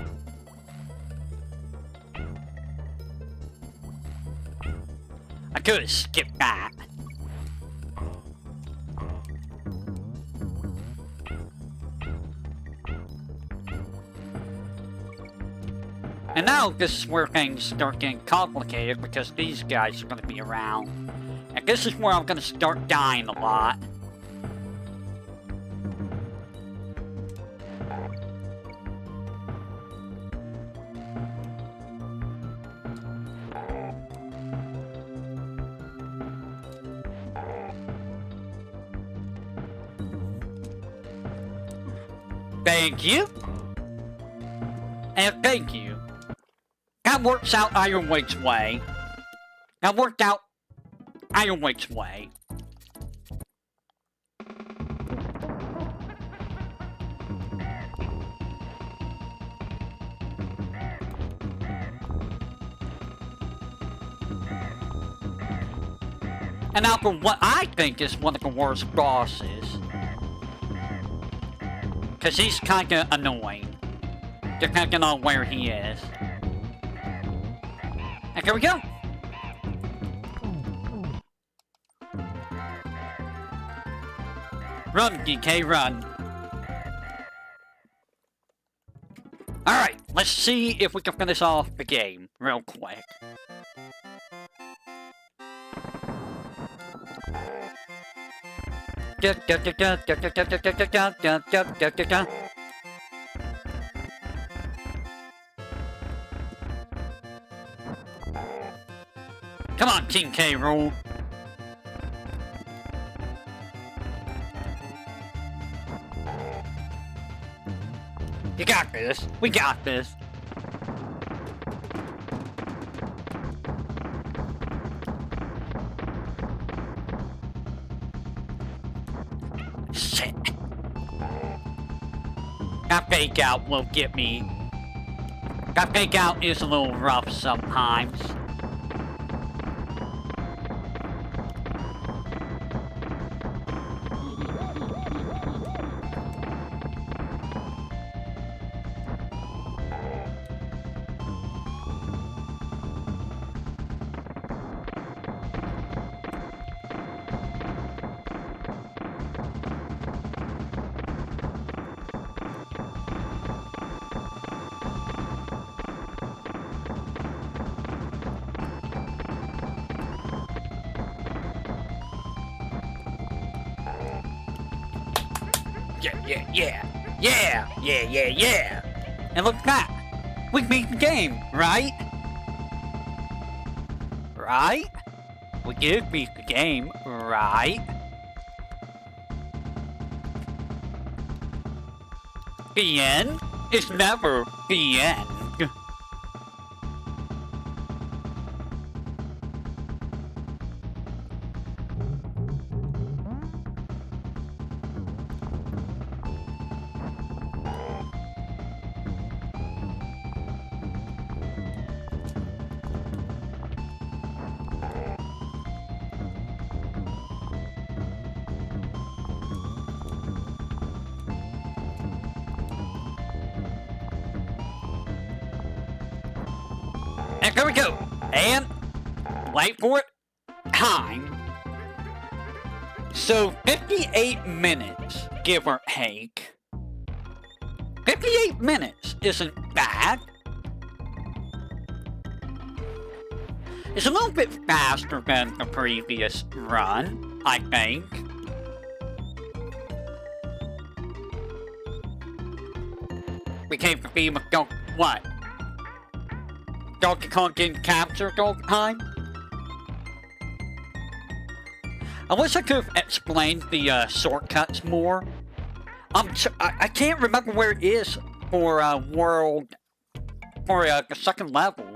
I could've skipped that. And now this is where things start getting complicated because these guys are gonna be around. And this is where I'm gonna start dying a lot. Thank you. And thank you. That works out Ironwake's way. That worked out Ironwake's way. And now for what I think is one of the worst bosses. Because he's kinda annoying, depending on where he is. And here we go! Run, DK, run! Alright, let's see if we can finish off the game real quick. Come on, King K. Rool. You got this. We got this. Shit. That fake out will get me. That fake out is a little rough sometimes. Yeah. And look at that. We beat the game, right? Right? We did beat the game, right? The end is never the end. And there we go. And wait for it. Time. So 58 minutes, give or take. 58 minutes isn't bad. It's a little bit faster than the previous run, I think. We came to be with what? Donkey Kong didn't capture dog time? I wish I could have explained the shortcuts more. I can't remember where it is for the second level.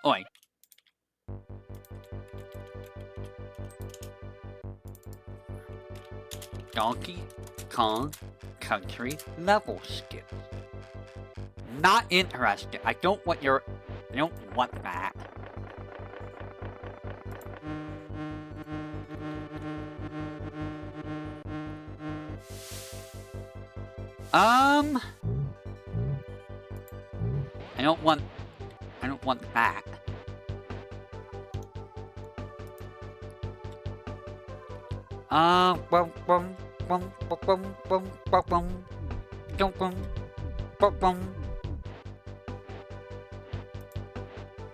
Oi. Donkey Kong Country level skips. Not interested. I don't want that. I don't want that.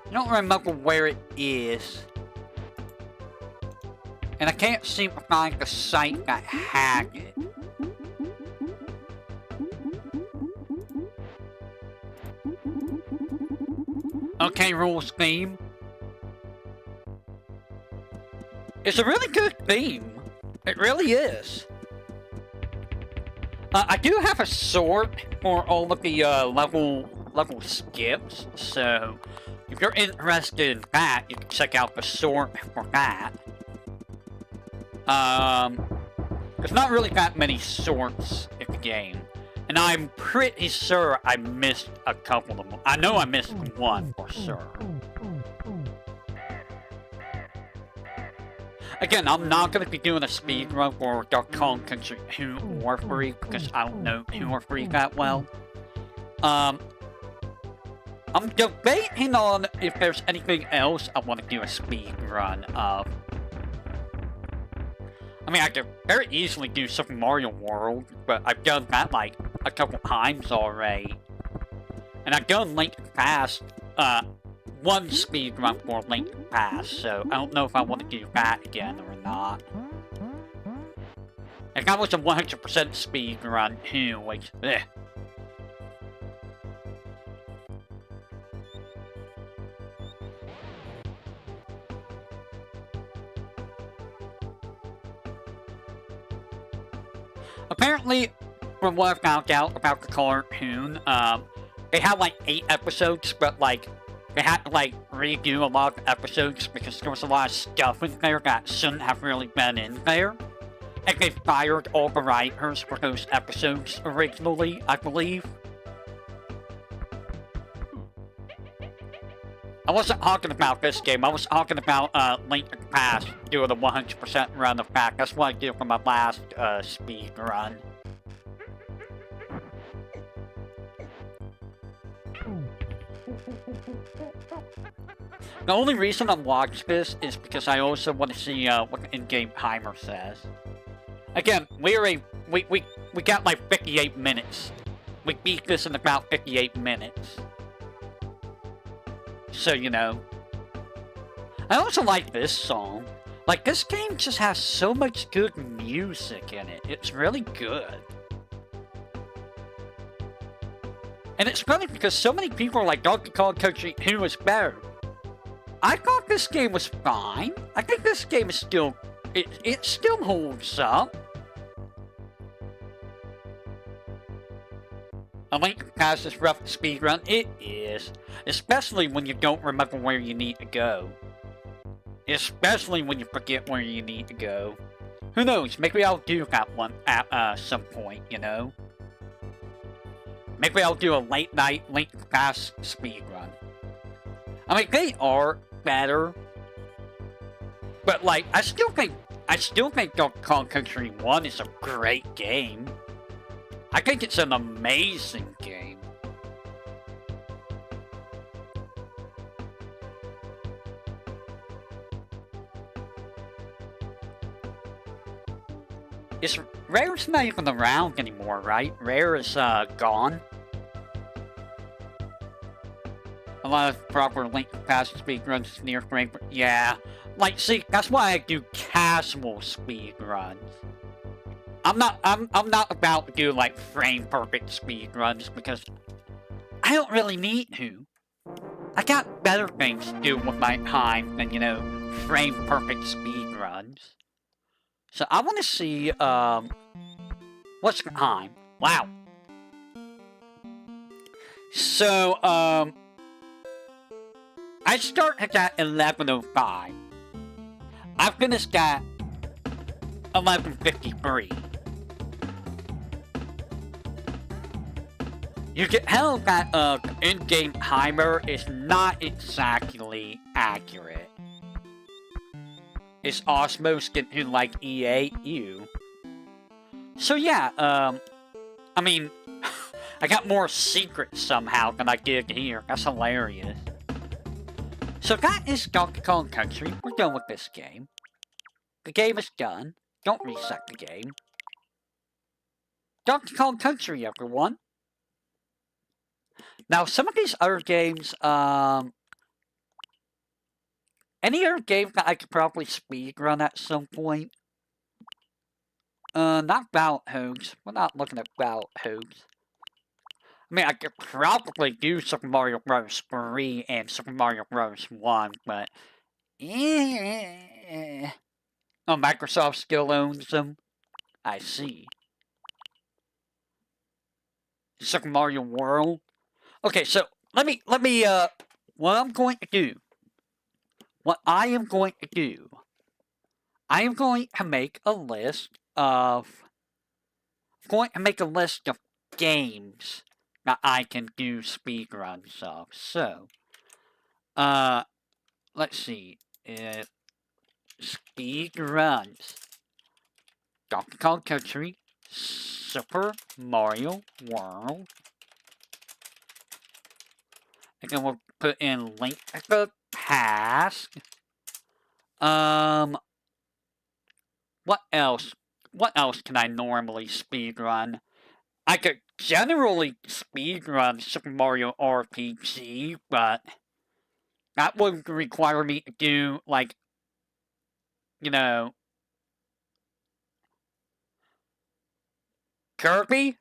I don't remember where it is. And I can't seem to find the site that had it. Okay, rules theme. It's a really good theme. It really is. I do have a sword for all of the level skips, so if you're interested in that, you can check out the sword for that. There's not really that many swords in the game, and I'm pretty sure I missed a couple of them. I know I missed one for sure. Again, I'm not going to be doing a speedrun for Donkey Kong Country 2 or 3 because I don't know 2 or 3 that well. I'm debating on if there's anything else I want to do a speedrun of. I mean, I could very easily do Super Mario World, but I've done that like a couple times already. And I've done Link Past, one speedrun for Link Past, so I don't know if I want to do that again or not. If that was a 100% speedrun too, which, ugh. Apparently, from what I found out about the cartoon, they had like 8 episodes, but like, they had to like redo a lot of episodes because there was a lot of stuff in there that shouldn't have really been in there. And they fired all the writers for those episodes originally, I believe. I wasn't talking about this game, I was talking about Link to the Past doing a 100% run of that. That's what I did for my last speed run. The only reason I watched this is because I also want to see what the in-game timer says. Again, we got like 58 minutes. We beat this in about 58 minutes. So, you know. I also like this song. Like, this game just has so much good music in it. It's really good. And it's funny because so many people are like, Donkey Kong Country 2 is better. I thought this game was fine. I think this game is still... It still holds up. A Link Past is rough to speedrun. It is. Especially when you don't remember where you need to go. Especially when you forget where you need to go. Who knows? Maybe I'll do that one at some point, you know? Maybe I'll do a late night Link Past speedrun. I mean, they are better. But, like, I still think Donkey Kong Country 1 is a great game. I think it's an amazing game. Rare's not even around anymore, right? Rare is gone. A lot of proper Link Past speedruns near frame. Yeah, like, see, that's why I do casual speedruns. I'm not about to do like frame perfect speedruns because I don't really need to. I got better things to do with my time than, you know, frame perfect speedruns. So I want to see what's the time? Wow. So I start at 11:05. I finished at 11:53. You can tell that in-game timer is not exactly accurate. It's Osmos getting like EA. So yeah, I mean, I got more secrets somehow than I did here. That's hilarious. So that is Donkey Kong Country. We're done with this game. The game is done. Don't reset the game. Donkey Kong Country, everyone. Now, some of these other games, any other game that I could probably speedrun at some point? Not Ballot Hogs. We're not looking at Ballot Hogs. I mean, I could probably do Super Mario Bros. 3 and Super Mario Bros. 1, but... Oh, Microsoft still owns them? I see. Super Mario World? Okay, so, let me, what I am going to do, I am going to make a list of, games that I can do speedruns of. So, let's see, speedruns, Donkey Kong Country, Super Mario World, and then we'll put in Link to the Past. What else? What else can I normally speedrun? I could generally speedrun Super Mario RPG, but that would require me to do, like, you know, Kirby?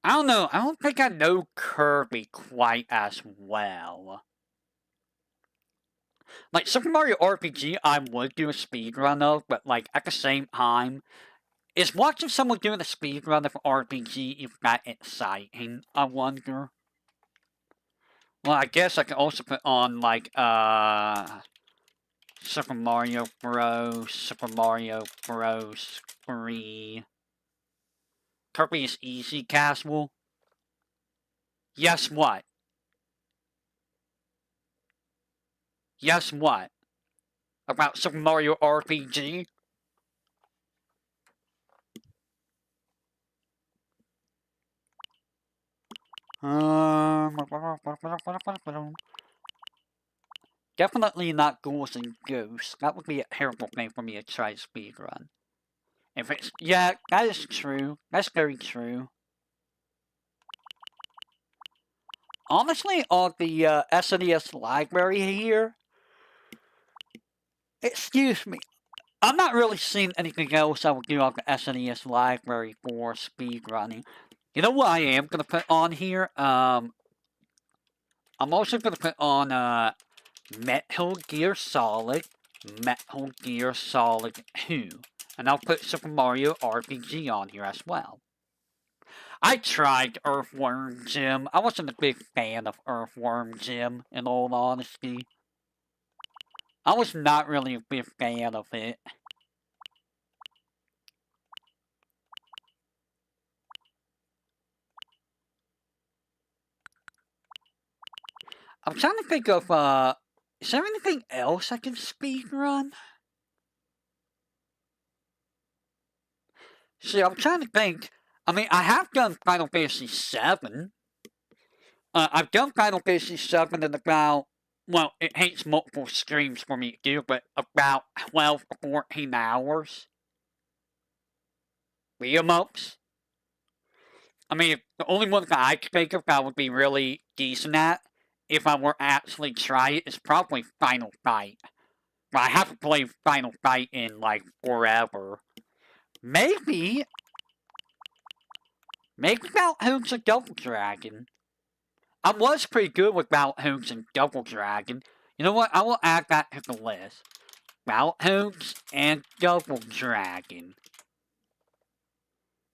I don't know. I don't think I know Kirby quite as well. Like, Super Mario RPG, I would do a speedrun of, but, like, at the same time, is watching someone doing a speedrun of RPG even that exciting, I wonder? Well, I guess I could also put on, like, Super Mario Bros. 3. Kirby is easy casual. Yes, what? Yes, what? About Super Mario RPG? Definitely not Ghouls and Ghosts. That would be a terrible thing for me to try to speedrun. If it's... Yeah, that is true. That's very true. Honestly, on the SNES library here... Excuse me. I'm not really seeing anything else I would do on the SNES library for speedrunning. You know what I am gonna put on here? I'm also gonna put on Metal Gear Solid 2. And I'll put Super Mario RPG on here as well. I tried Earthworm Jim. I wasn't a big fan of Earthworm Jim, in all honesty. I was not really a big fan of it. I'm trying to think of, is there anything else I can speedrun? See, I'm trying to think. I mean, I have done Final Fantasy VII. I've done Final Fantasy VII in about, well, it takes multiple streams for me to do, but about 12 to 14 hours. Beat-em-ups. I mean, the only one that I could think of that I would be really decent at, if I were to actually try it, is probably Final Fight. Well, I haven't played Final Fight in, like, forever. Maybe Mount Hoops and Double Dragon. I was pretty good with Mount Hoops and Double Dragon. You know what? I will add that to the list. Mount Hoops and Double Dragon.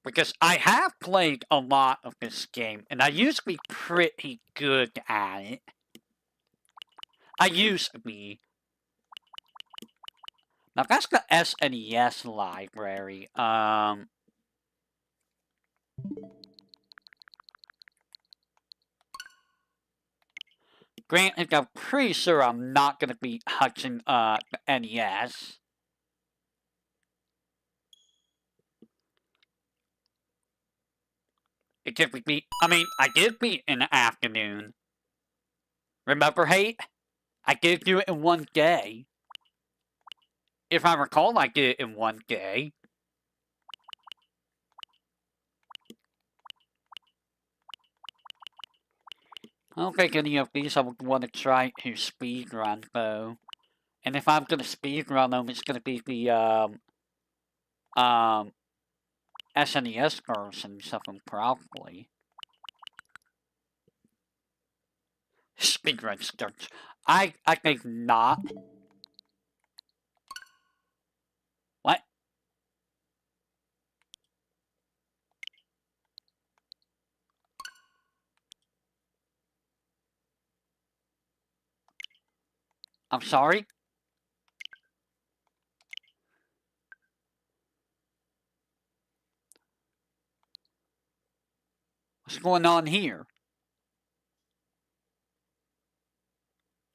Because I have played a lot of this game, and I used to be pretty good at it. I used to be. Now that's the SNES library. Granted, I'm pretty sure I'm not gonna be touching the NES. It could be. I mean, I did beat in the afternoon. Remember, Hate? I did do it in one day. If I recall, I did it in one day. I don't think any of these I would want to try to speedrun, though. And if I'm gonna speedrun them, it's gonna be the, SNES versions of them, probably. Speedrun starts. I think not. What? I'm sorry? What's going on here?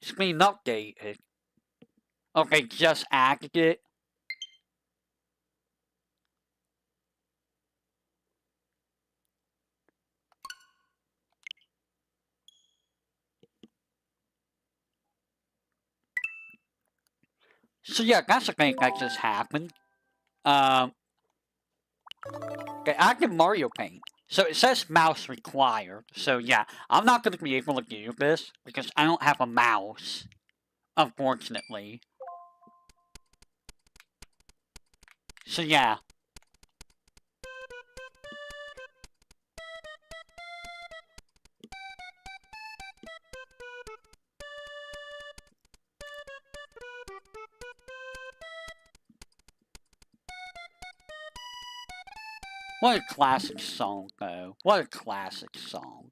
It's being updated. Okay, just acted it. So yeah, that's the thing that just happened. Okay, active Mario Paint. So it says mouse required. So yeah, I'm not going to be able to do this because I don't have a mouse. Unfortunately. So yeah. What a classic song, though. What a classic song.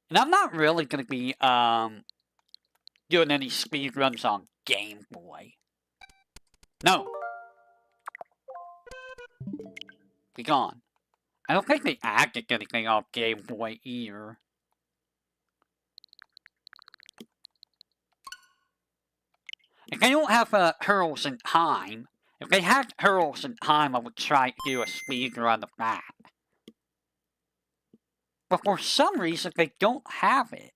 And I'm not really going to be, doing any speedruns on Game Boy. No. Be gone. I don't think they acted anything on Game Boy either. If they don't have, Hurls in Time, if they had Hurls in Time, I would try to do a speedrun of that. But for some reason, they don't have it.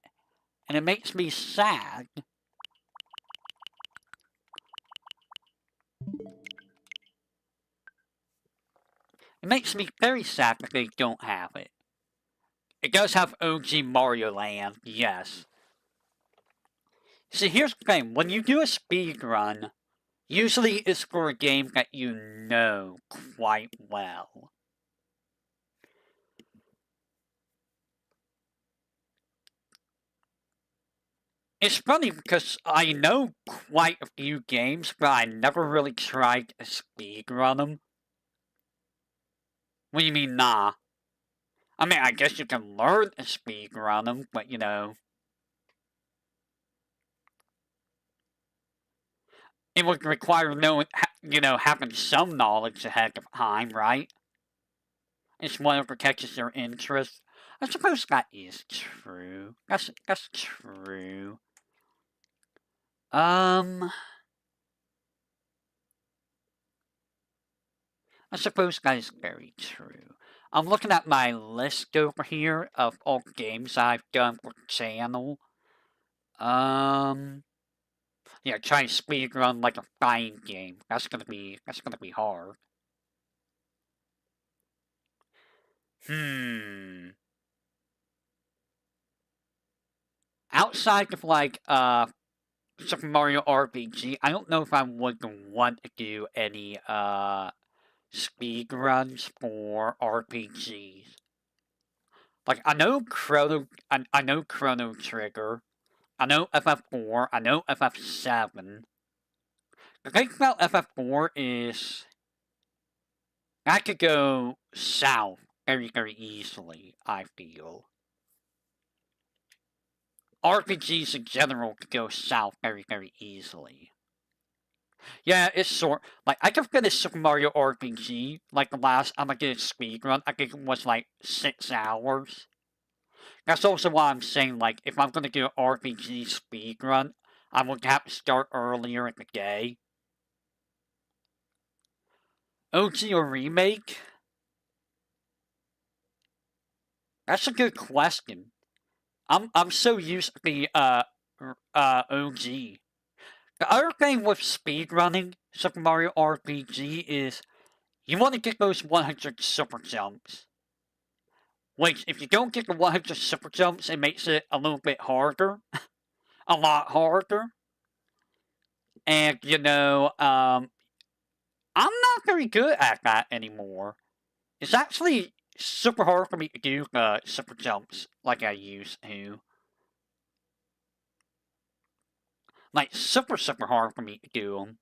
And it makes me sad. It makes me very sad that they don't have it. It does have OG Mario Land, yes. See, here's the thing. When you do a speedrun, Usually it's for a game that you know quite well. It's funny because I know quite a few games, but I never really tried to speedrun them. What do you mean, nah? I mean, I guess you can learn to speedrun them, but you know... It would require knowing, having some knowledge ahead of time, right? It's whatever catches your interest. I suppose that is true. That's true. I suppose that is very true. I'm looking at my list over here of all games I've done for the channel. Yeah, try to speedrun like a fine game. That's gonna be hard. Outside of like Super Mario RPG, I don't know if I would want to do any speed runs for RPGs. Like I know Chrono Trigger, I know FF4, I know FF7. The thing about FF4 is that could go south very, very easily, I feel. RPGs in general could go south very, very easily. Yeah, it's short. Like, I can finish Super Mario RPG, like, the last time I did a speedrun, I think it was, like, 6 hours. That's also why I'm saying, like, if I'm gonna do an RPG speedrun, I would have to start earlier in the day. OG or remake? That's a good question. I'm so used to the, OG. The other thing with speedrunning Super Mario RPG is you want to get those 100 super jumps. Which, if you don't get the 100 super jumps, it makes it a little bit harder. A lot harder. And, I'm not very good at that anymore. It's actually super hard for me to do super jumps like I used to. Like, super, super hard for me to do them.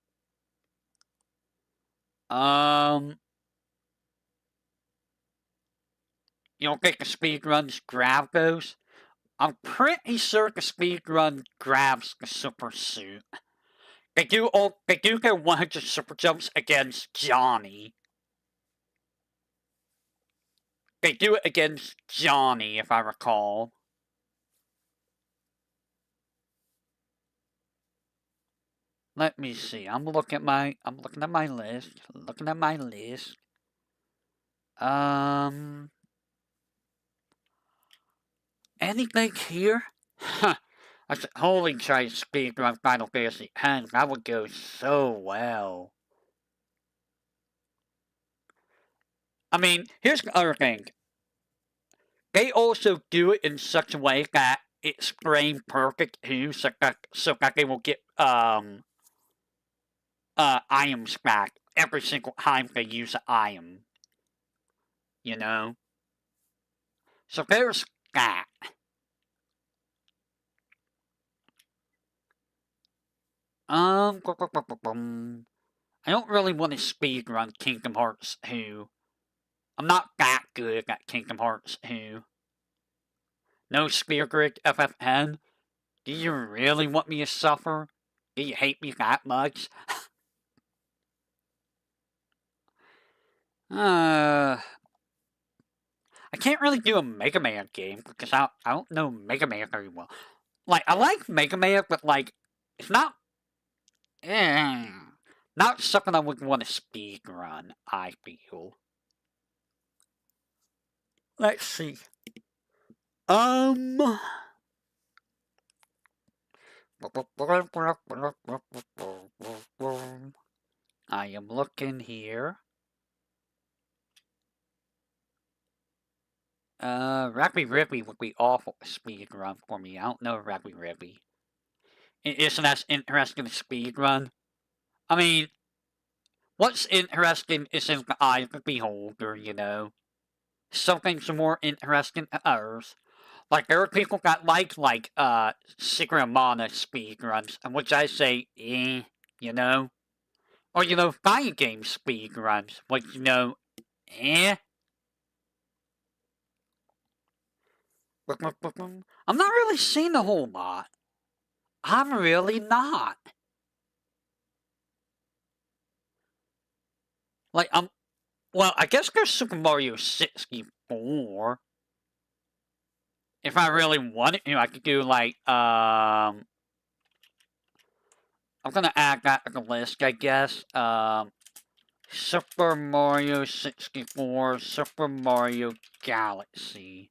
You don't think the speedruns grab those? I'm pretty sure the speedrun grabs the super suit. They do get 100 super jumps against Johnny. They do it against Johnny, if I recall. Let me see. I'm looking at my list. Looking at my list. Anything here? Huh. I should totally try speedrun Final Fantasy X. That would go so well. I mean, here's the other thing. They also do it in such a way that it's frame perfect too, so that they will get items back every single time they use an item. You know? So there's that. I don't really want to speedrun Kingdom Hearts 2. I'm not that good at Kingdom Hearts 2. No Spear Grid FF10? Do you really want me to suffer? Do you hate me that much? I can't really do a Mega Man game because I don't know Mega Man very well. Like, I like Mega Man, but like, it's not... not something I would want to speedrun, I feel. Let's see. I am looking here. Rappy Rippy would be awful speedrun for me. I don't know Rappy Rippy. It isn't as interesting a speedrun. I mean, what's interesting is in the eye of the beholder, you know? Some things are more interesting than others. Like, there are people that Secret Mana speedruns, and which I say, you know? Or, you know, fighting game speedruns, which, you know, eh? I'm not really seeing a whole lot. I'm really not. Like, well, I guess there's Super Mario 64. If I really wanted to, I could do, like, I'm gonna add that to the list, I guess. Super Mario 64, Super Mario Galaxy.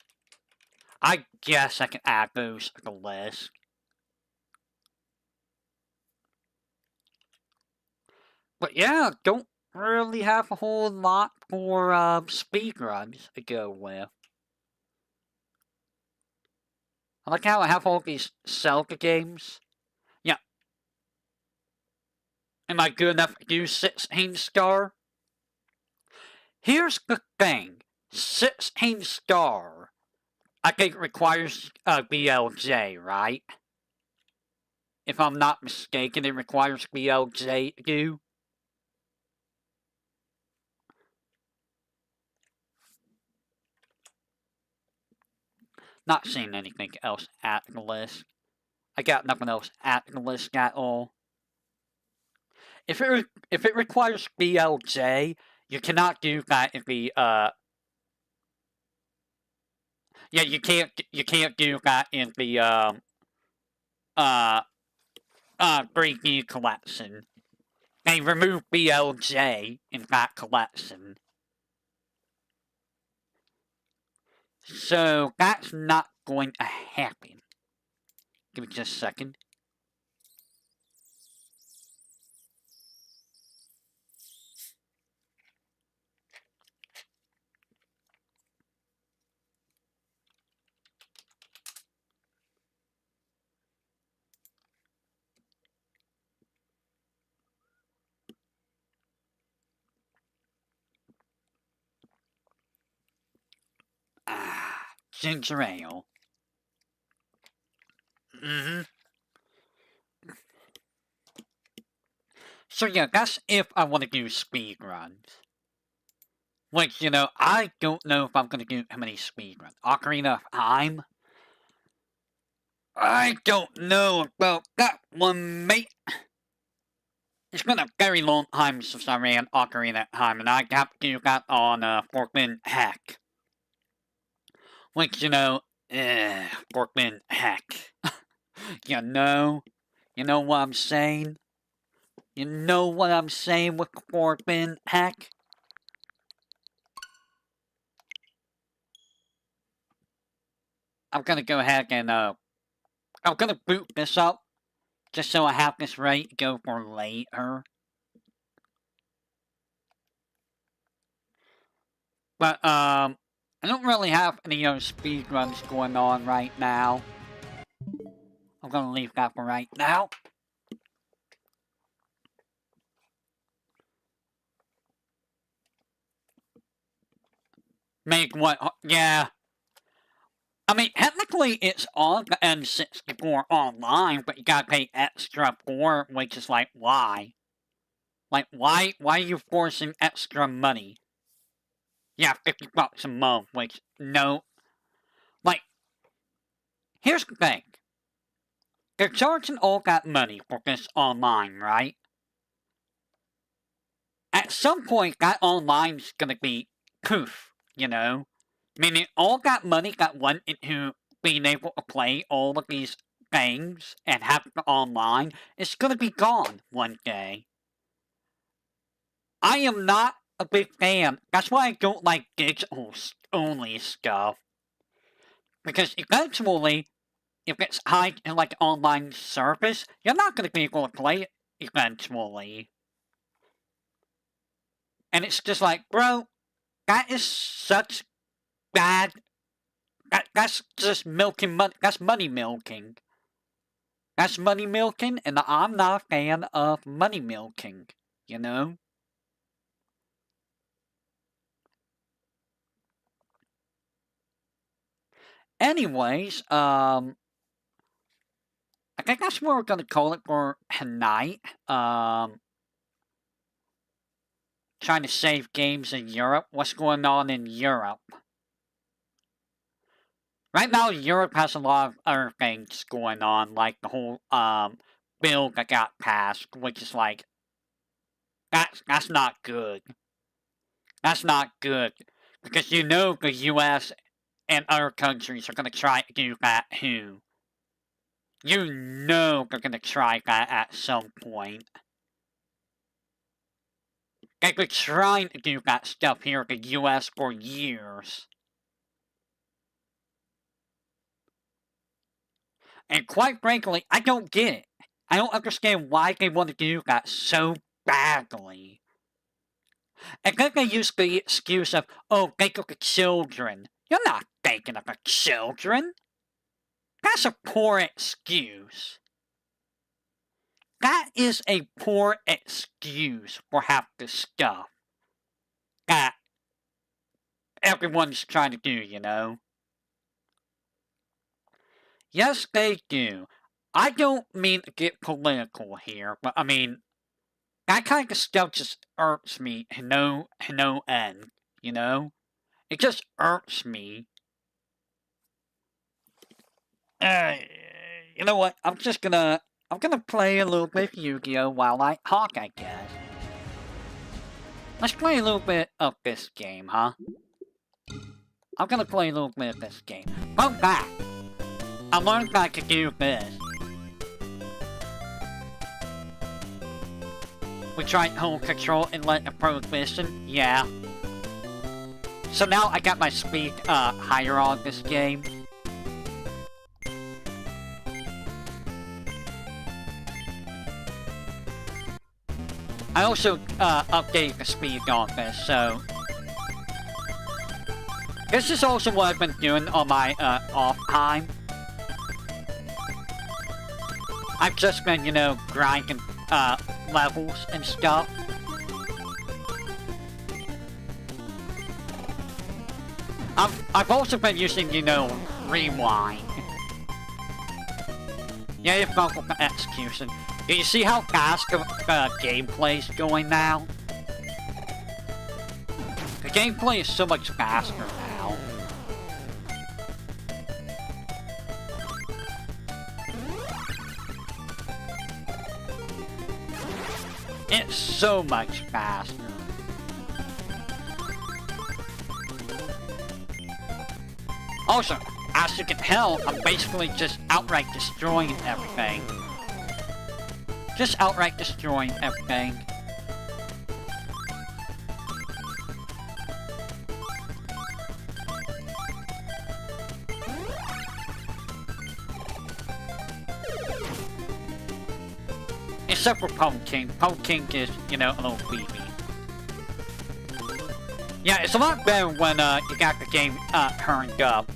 I guess I can add those to the list. But yeah, don't really have a whole lot for speedruns to go with. I like how I have all these Zelda games. Yeah. Am I good enough to do 16 star? Here's the thing. 16 star, I think requires BLJ, right? If I'm not mistaken, it requires BLJ to do. Not seeing anything else at the list. I got nothing else at the list at all. If it requires BLJ, you cannot do that in the yeah, you can't do that in the 3D collection. They removed BLJ in that collection. So that's not going to happen. Give me just a second. Ginger ale. So yeah, that's if I want to do speedruns. Which, you know, I don't know if I'm going to do how many speedruns. Ocarina of Time? I don't know about that one, mate. It's been a very long time since I ran Ocarina of Time, and I have to do that on Forkman Hack. Which, you know, Forkman Hack. You know what I'm saying? You know what I'm saying with Forkman Hack? I'm gonna go ahead and, I'm gonna boot this up, just so I have this ready to go for later. But, I don't really have any other speedruns going on right now. I'm gonna leave that for right now. Make what? Yeah. I mean, technically it's on the N64 online, but you gotta pay extra for it, which is like, why? Like, why are you forcing extra money? Yeah, $50 a month, which, no. Like, here's the thing. They're charging all that money for this online, right? At some point, that online's gonna be poof, you know? Meaning all that money that went into being able to play all of these things and have it online is gonna be gone one day. I am not a big fan. That's why I don't like digital only stuff. Because eventually, if it's tied to like an online service, you're not gonna be able to play it eventually. And it's just like, bro, that is such bad. That's just milking money. That's money milking. That's money milking, and I'm not a fan of money milking, you know? Anyways, I think that's what we're gonna call it for tonight. Trying to save games in Europe. What's going on in Europe? Right now, Europe has a lot of other things going on, like the whole bill that got passed, which is like that's not good. That's not good because you know the U.S. and other countries are gonna try to do that too. You know they're gonna try that at some point. They've been trying to do that stuff here in the U.S. for years. And quite frankly, I don't get it. I don't understand why they want to do that so badly. And then they use the excuse of, oh, think of the children. You're not thinking of the children. That's a poor excuse. That is a poor excuse for half the stuff that everyone's trying to do, you know? Yes, they do. I don't mean to get political here, but I mean, that kind of stuff just irks me to no end, you know? It just irks me. You know what? I'm gonna play a little bit of Yu-Gi-Oh! While I talk, I guess. Let's play a little bit of this game, huh? I'm gonna play a little bit of this game. Go back! I learned that I could do this. We tried hold control and let the prohibition, yeah. So now I got my speed higher on this game. I also updated the speed on this, so... This is also what I've been doing on my off time. I've just been, you know, grinding levels and stuff. I've also been using, you know, rewind. Yeah, you've gone for execution. Do you see how fast the gameplay's going now? The gameplay is so much faster now. It's so much faster. Also, as you can tell, I'm basically just outright destroying everything. Just outright destroying everything. Except for Pumpkin. Pumpkin is, you know, a little creepy. Yeah, it's a lot better when you got the game turned up.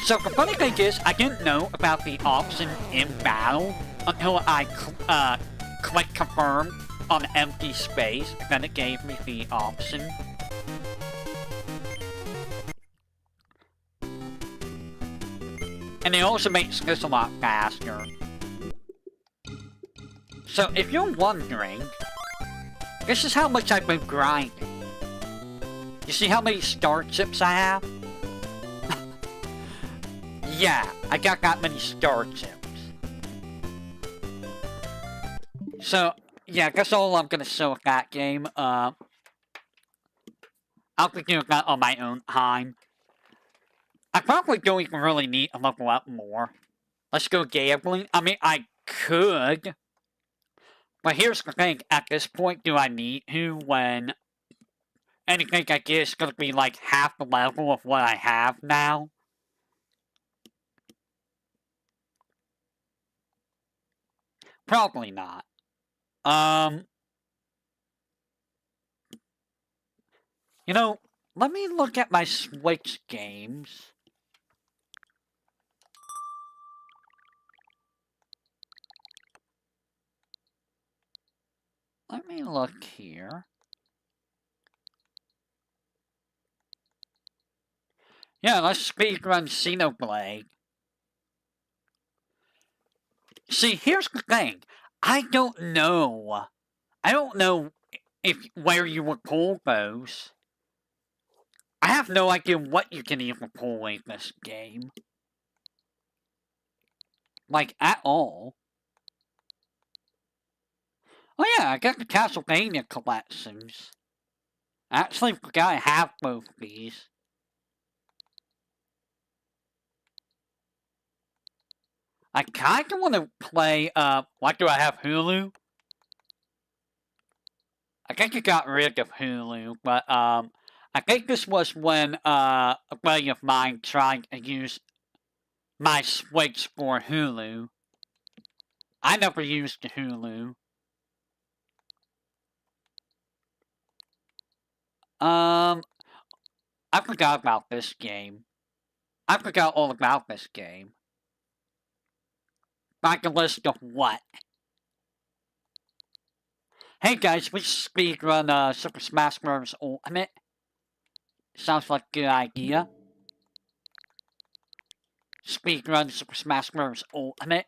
So the funny thing is, I didn't know about the option in battle until I clicked confirm on empty space, and then it gave me the option. And it also makes this a lot faster. So if you're wondering, this is how much I've been grinding. You see how many star chips I have? Yeah, I got that many star chips. So, yeah, that's all I'm gonna show with that game. I'll be doing that on my own time. I probably don't even really need to level up more. Let's go gambling. I mean, I could. But here's the thing, at this point, do I need to when anything I get is gonna be like half the level of what I have now? Probably not. You know, let me look at my Switch games. Let me look here. Yeah, let's speedrun Xenoblade. See, here's the thing. I don't know where you would pull those. I have no idea what you can even pull in this game. Like, at all. Oh yeah, I got the Castlevania collections. I actually forgot I have both these. I kinda wanna play, why do I have Hulu? I think I got rid of Hulu, but, I think this was when, a buddy of mine tried to use my Switch for Hulu. I never used Hulu. I forgot about this game. I forgot all about this game. Like a list of what? Hey guys, we speedrun Super Smash Bros. Ultimate. Sounds like a good idea. Speedrun Super Smash Bros. Ultimate.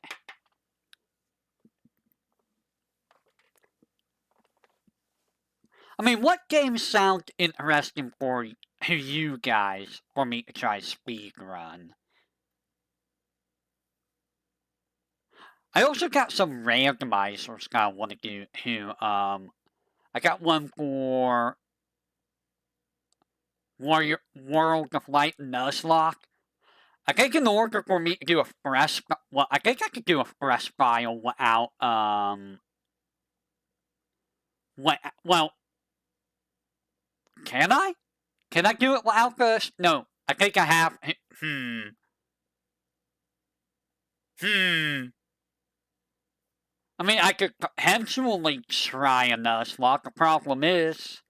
I mean, what games sound interesting for you guys for me to try speedrun? I also got some randomizers I want to do too. I got one for World of Light and Nuzlocke. I think in order for me to do a fresh, well, I think I could do a fresh file without, well, can I? Can I do it without this? No, I think I have, I mean, I could potentially try a Nuzlocke. The problem is,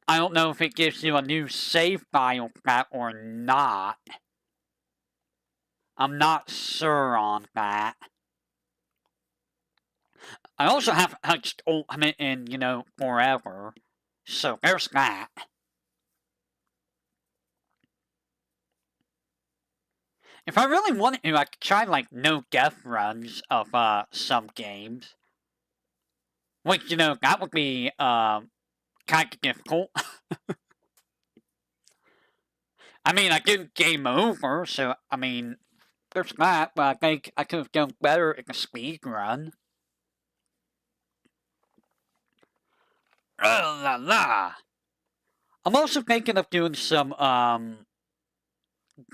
I don't know if it gives you a new save file pack or not. I'm not sure on that. I also haven't touched Ultimate in, forever. So there's that. If I really wanted to, I could try, like, no death runs of, some games. Which, that would be, kind of difficult. I mean, I did game over, so, I mean, there's that, but I think I could have done better in a speed run. Oh la la! I'm also thinking of doing some,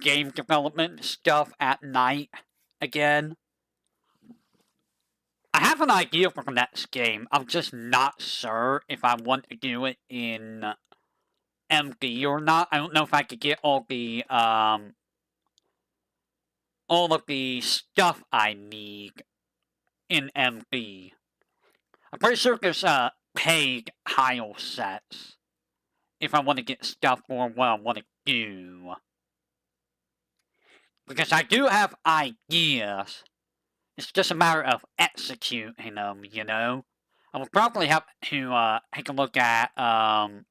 game development stuff at night again. I have an idea for the next game. I'm just not sure if I want to do it in MD or not. I don't know if I could get all of the stuff I need in MD. I'm pretty sure there's paid tile sets if I want to get stuff for what I want to do. Because I do have ideas. It's just a matter of executing them, I will probably have to take a look at the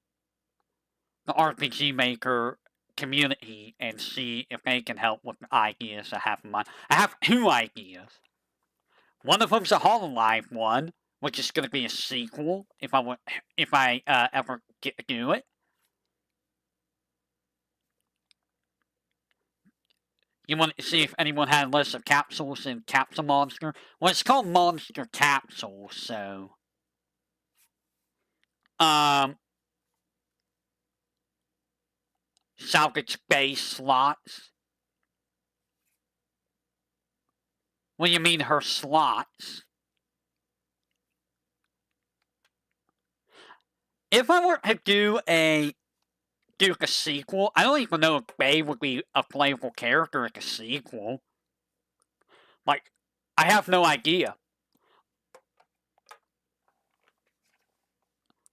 RPG Maker community and see if they can help with the ideas I have in mind. I have 2 ideas. One of them's a Hololive one, which is going to be a sequel if I ever get to do it. You want to see if anyone had a list of capsules in Capsule Monster? Well, it's called Monster Capsule, so... Salvage base slots. What do you mean, her slots? If I were to do a sequel, I don't even know if Bay would be a playable character in a sequel. Like, I have no idea.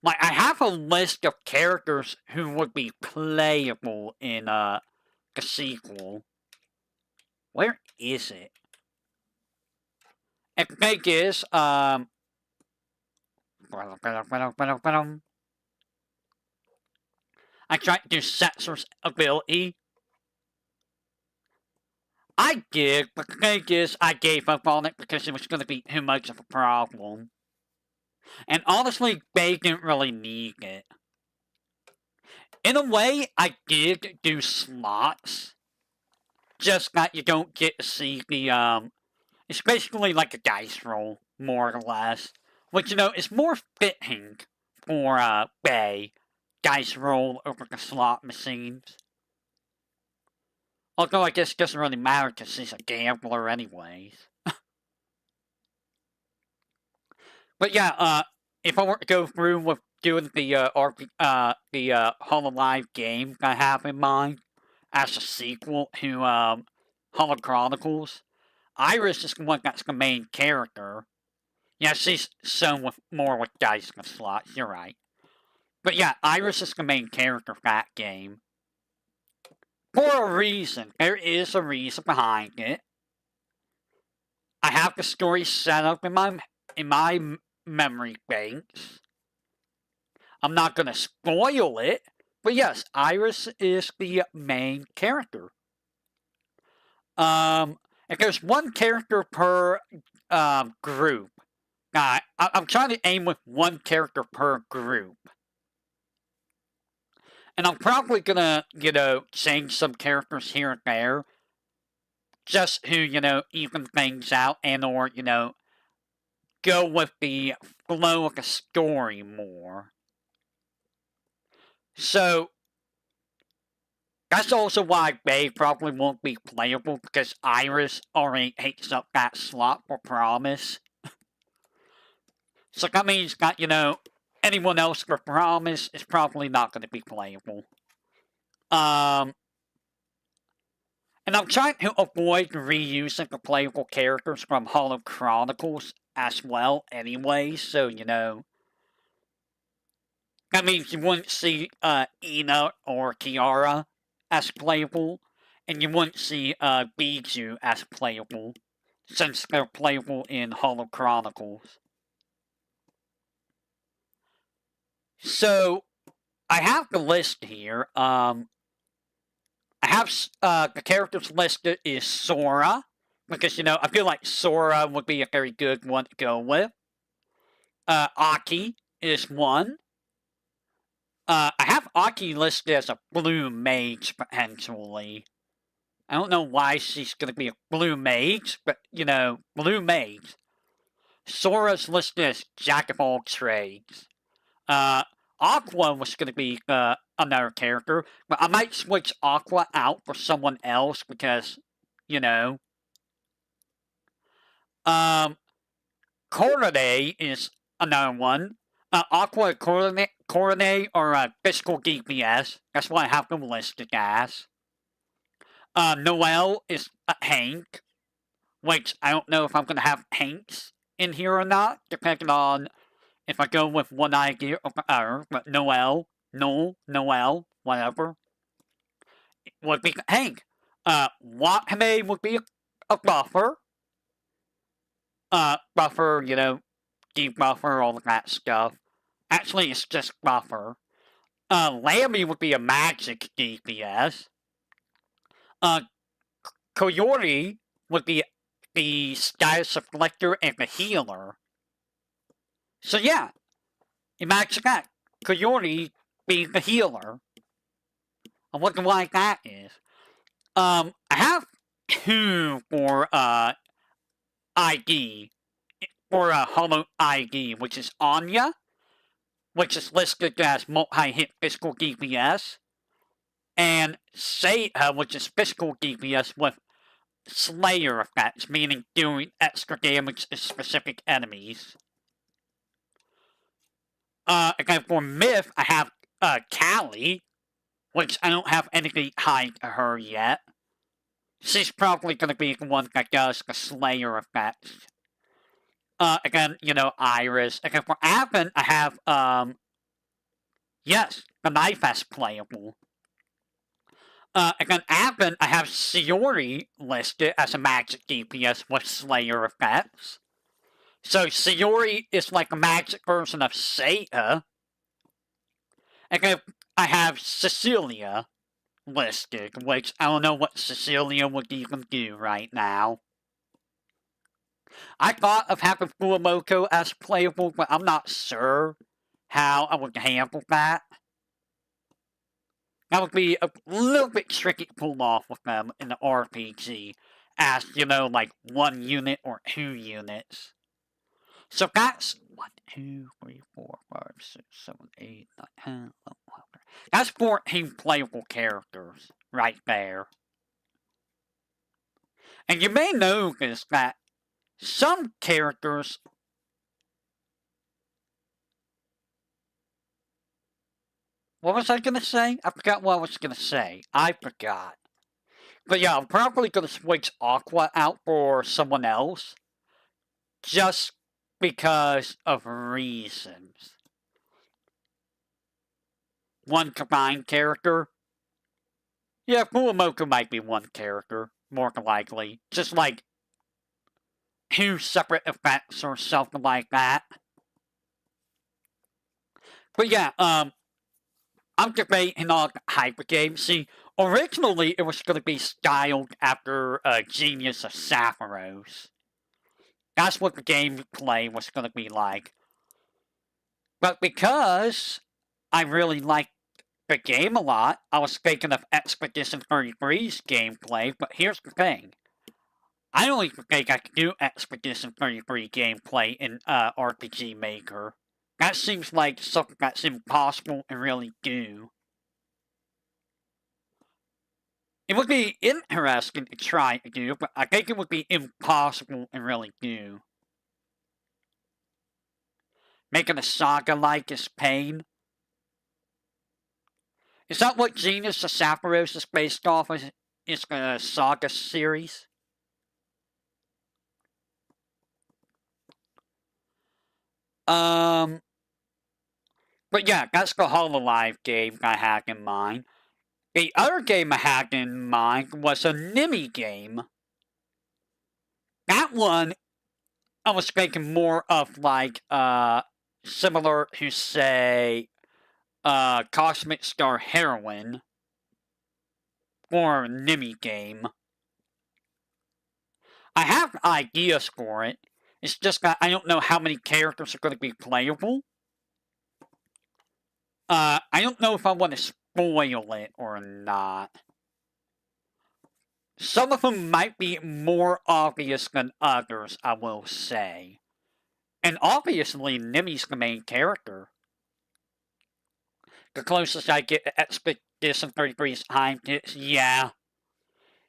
Like, I have a list of characters who would be playable in the sequel. Where is it? And the thing is, I tried to do Setzer's ability. I did, but the thing is, I gave up on it because it was going to be too much of a problem. And honestly, they didn't really need it. In a way, I did do slots. Just that you don't get to see the, it's basically like a dice roll, more or less. Which, is more fitting for, Bay. Dice roll over the slot machines. Although I guess it doesn't really matter because he's a gambler anyways. But yeah, if I were to go through with doing the Hololive game I have in mind as a sequel to Holo Chronicles, Iris is the one that's the main character. Yeah, she's shown with more with dice and slots. You're right. But yeah, Iris is the main character of that game. For a reason. There is a reason behind it. I have the story set up in my memory banks. I'm not gonna spoil it, but yes, Iris is the main character. If there's one character per group, I'm trying to aim with one character per group. And I'm probably gonna, change some characters here and there. Just to, even things out and or, go with the flow of the story more. So, that's also why Bay probably won't be playable, because Iris already takes up that slot for Promise. So that means that, anyone else for Promise is probably not going to be playable. And I'm trying to avoid reusing the playable characters from Holo Chronicles as well anyway, so, that means you wouldn't see Ina or Kiara as playable, and you wouldn't see Bijou as playable, since they're playable in Holo Chronicles. So, I have the list here. I have the characters listed is Sora, because, I feel like Sora would be a very good one to go with. Aki is one. I have Aki listed as a blue mage, potentially. I don't know why she's going to be a blue mage, but, blue mage. Sora's listed as Jack of all trades. Aqua was going to be another character, but I might switch Aqua out for someone else because, Coronet is another one. Aqua and Coronet are physical DPS. That's what I have them listed as. Noelle is a Hank, which I don't know if I'm going to have Hanks in here or not, depending on if I go with one idea or the other. But Noelle, whatever, would be Hank. Wakame would be a buffer. Buffer, debuffer, all of that stuff. Actually, it's just buffer. Lammy would be a magic DPS. Coyote would be the status reflector and the healer. So yeah, imagine that. Coyote being the healer. I wonder why that is. I have two for ID. For Holo ID, which is Anya, which is listed as multi-hit physical DPS. And Seiha, which is physical DPS with Slayer effects, meaning doing extra damage to specific enemies. Again, for Myth, I have Callie, which I don't have anything tied to her yet. She's probably going to be the one that does the Slayer effects. Again, Iris. Again, for Avon, I have, yes, the knife as playable. Again, Avon, I have Shiori listed as a magic DPS with Slayer effects. So Sayori is like a magic version of Seiya. And then I have Cecilia listed, which I don't know what Cecilia would even do right now. I thought of having Fuamoko as playable, but I'm not sure how I would handle that. That would be a little bit tricky to pull off with them in the RPG as, you know, like 1 unit or 2 units. So that's 1, 2, 3, 4, 5, 6, 7, 8, 9, 10, 11, 12. That's 14 playable characters right there. And you may notice that some characters. What was I gonna say? I forgot what I was gonna say. I forgot. But yeah, I'm probably gonna switch Aqua out for someone else. Just because of reasons. One combined character. Yeah, Fuamoko might be one character, more than likely. Just like 2 separate effects or something like that. But yeah, I'm debating on Hyper Game. See, originally it was going to be styled after Genius of Sapphiros. That's what the gameplay was going to be like. But because I really like the game a lot, I was thinking of Expedition 33's gameplay, but here's the thing. I don't even think I can do Expedition 33 gameplay in RPG Maker. That seems like something that's impossible to really do. It would be interesting to try to do, but I think it would be impossible to really do. Making a saga-like is pain. Is that what Genius of Sapphiros is based off of? Is the saga series? But yeah, that's the Hololive game I had in mind. The other game I had in mind was a Nimi game. That one, I was thinking more of like, similar to, say, Cosmic Star Heroine or Nimi game. I have ideas for it. It's just that I don't know how many characters are going to be playable. I don't know if I want to spoil it or not. Some of them might be more obvious than others, I will say. And obviously, Nimi's the main character. The closest I get to Expedition 33's time hits, yeah.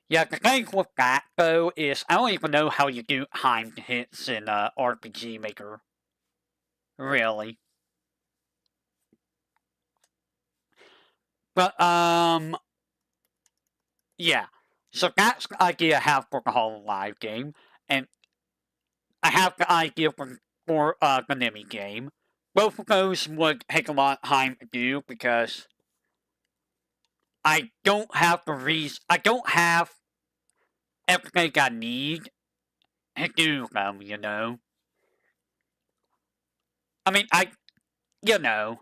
Yeah, the thing with that, though, is I don't even know how you do time hits in RPG Maker. Really. But, yeah. So that's the idea I have for the Hololive game, and I have the idea for the Nimi game. Both of those would take a lot of time to do because I don't have the reason. I don't have everything I need to do them, you know? I mean, you know.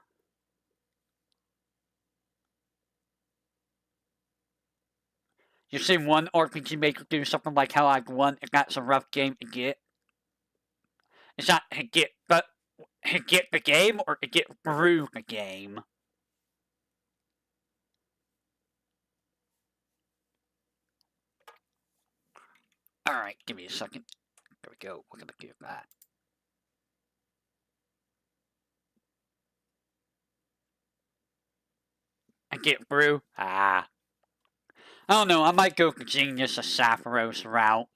You see one RPG Maker do something like how I won, and that's a rough game to get. It's not to get, but to get the game or to get through the game. Alright, give me a second. There we go. We're gonna do that. And get through? I don't know, I might go for Genius of Sapphiros's route.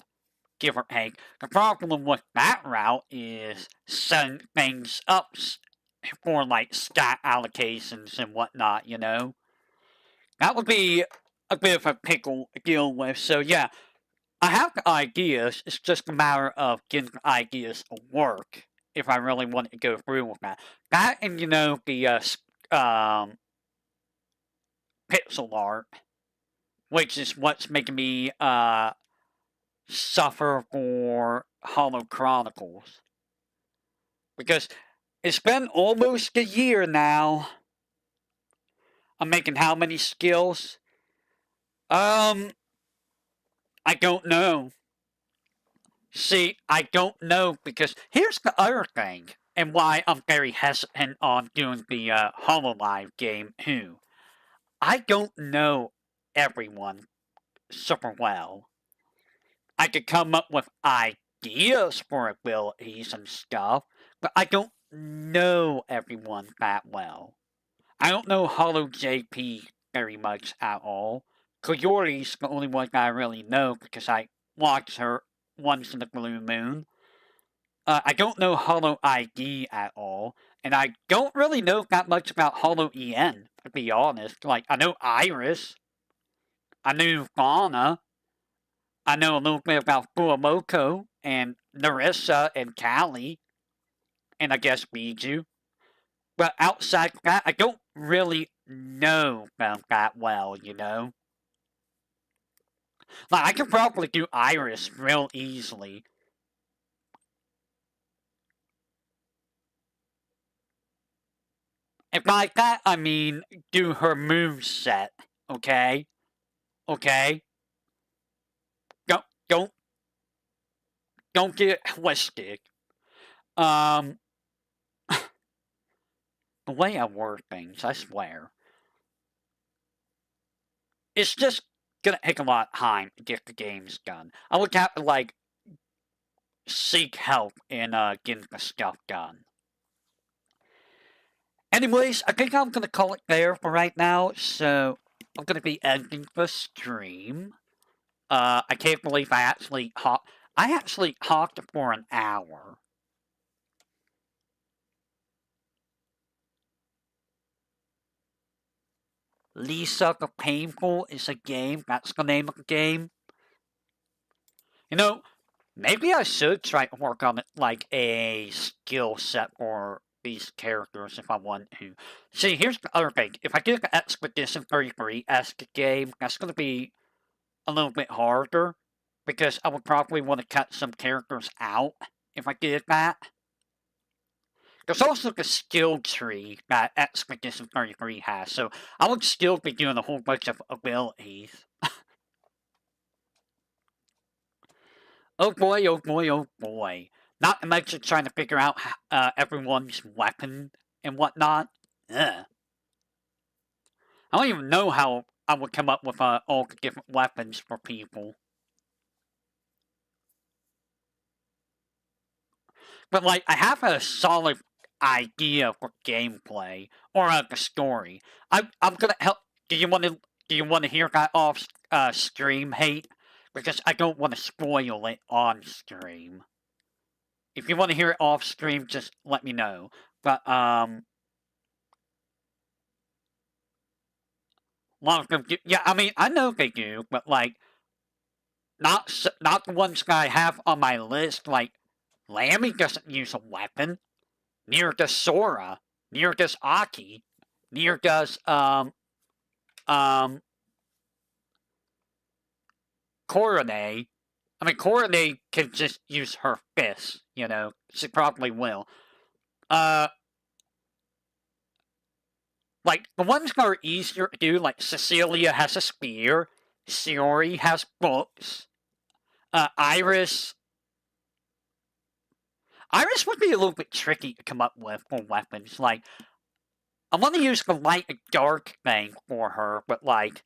Give or take. The problem with that route is setting things up for, like, stat allocations and whatnot, you know? That would be a bit of a pickle to deal with, so yeah. I have the ideas, it's just a matter of getting the ideas to work, if I really want to go through with that. That and, you know, the, pixel art, which is what's making me, suffer for Hollow Chronicles. Because it's been almost a year now. I'm making how many skills? I don't know. See, I don't know because here's the other thing, and why I'm very hesitant on doing the HoloLive game too. I don't know everyone super well. I could come up with ideas for abilities and stuff, but I don't know everyone that well. I don't know Hollow JP very much at all. Koyori's the only one I really know because I watch her once in the blue moon. I don't know Hollow ID at all, and I don't really know that much about Hollow EN, to be honest. Like, I know Iris, I knew Fauna, I know a little bit about Fuamoko, and Narissa, and Callie, and I guess Biju. But outside of that, I don't really know them that well, you know? Like, I could probably do Iris real easily. And by that, I mean do her moveset, okay? Okay? Don't, don't, don't get twisted. The way I word things, I swear. It's just gonna take a lot of time to get the games done. I would have to, like, seek help in, getting the stuff done. Anyways, I think I'm gonna call it there for right now, so I'm gonna be ending the stream. I can't believe I actually talked for an hour. Lisa the Painful is a game, that's the name of the game. You know, maybe I should try to work on it like a skill set for these characters if I want to. See, here's the other thing. If I do the Expedition 33-esque game, that's going to be a little bit harder because I would probably want to cut some characters out if I did that. There's also the skill tree that Expedition 33 has, so I would still be doing a whole bunch of abilities. Oh boy, oh boy, oh boy. Not to mention trying to figure out everyone's weapon and whatnot. Ugh. I don't even know how I would come up with all the different weapons for people. But, like, I have a solid idea for gameplay or the story. I'm gonna help. Do you want to hear that off stream, Hate? Because I don't want to spoil it on stream. If you want to hear it off stream, just let me know. But a lot of them do. Yeah, I mean, I know they do, but like, not the ones that I have on my list. Like, Lammy doesn't use a weapon. Neither does Sora. Neither does Aki. Neither does Coronet. I mean, Coronet can just use her fists. You know, she probably will. Like, the ones that are easier to do, like Cecilia has a spear, Shiori has books, Iris would be a little bit tricky to come up with for weapons. Like, I want to use the light and dark thing for her, but like,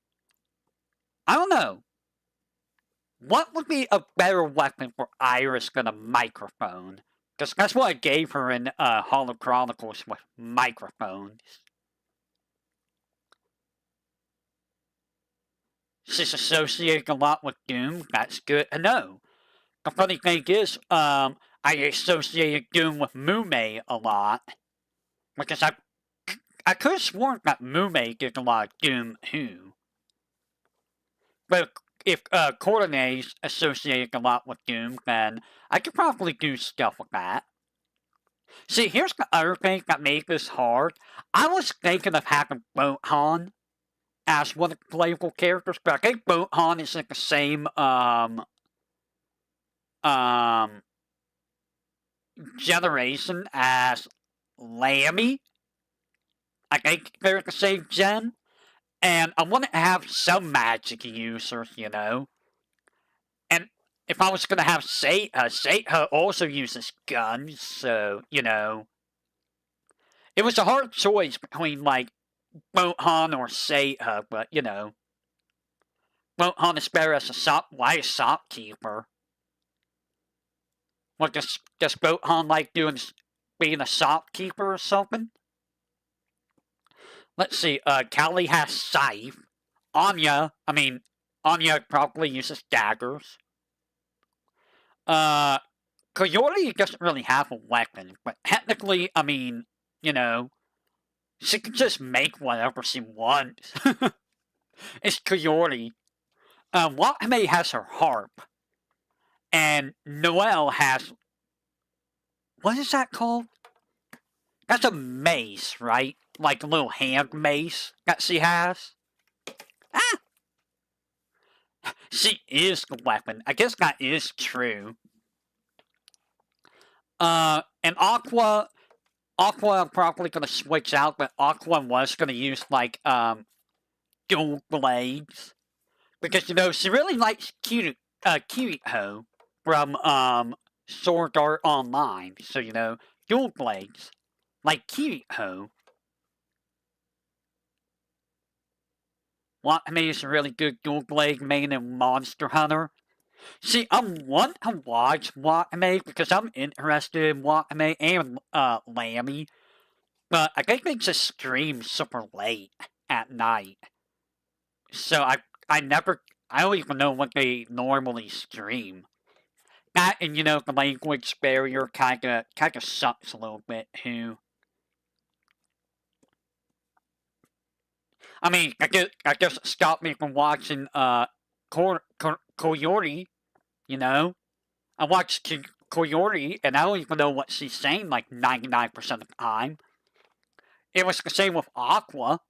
I don't know. What would be a better weapon for Iris than a microphone? Because that's what I gave her in Hollow Chronicles with microphones. She's associated a lot with Doom. That's good to know. The funny thing is, I associated Doom with Mume a lot. Because I could have sworn that Mume did a lot of Doom too. But if Coordinate's associated a lot with Doom, then I could probably do stuff with that. See, here's the other thing that made this hard. I was thinking of having Boathan as one of the playable characters, but I think Boathan is in the same generation as Lammy. I think they're the same gen. And I want to have some magic users, you know. And if I was going to have Seiha also uses guns, so, you know. It was a hard choice between, like, Bohan or Seiha, but, you know. Bohan is better as a shopkeeper. What, does Bohan like being a shopkeeper or something? Let's see, Callie has Scythe. Anya probably uses daggers. Coyote doesn't really have a weapon, but technically, I mean, you know, she can just make whatever she wants. It's Coyote. Wakame has her harp. And Noelle has... What is that called? That's a mace, right? Like a little hand mace that she has. Ah! She is the weapon. I guess that is true. And Aqua I'm probably gonna switch out, but Aqua was gonna use, like, dual blades. Because, you know, she really likes Kirito from, Sword Art Online. So, you know, dual blades. Like Kirito. Wakame is a really good dual blade main in Monster Hunter. See, I want to watch Wakame because I'm interested in Wakame and Lammy, but I think they just stream super late at night. So I don't even know what they normally stream. That and, you know, the language barrier kinda sucks a little bit too. I mean, I guess it stopped me from watching Coyote, you know? I watched Coyote, and I don't even know what she's saying, like, 99% of the time. It was the same with Aqua.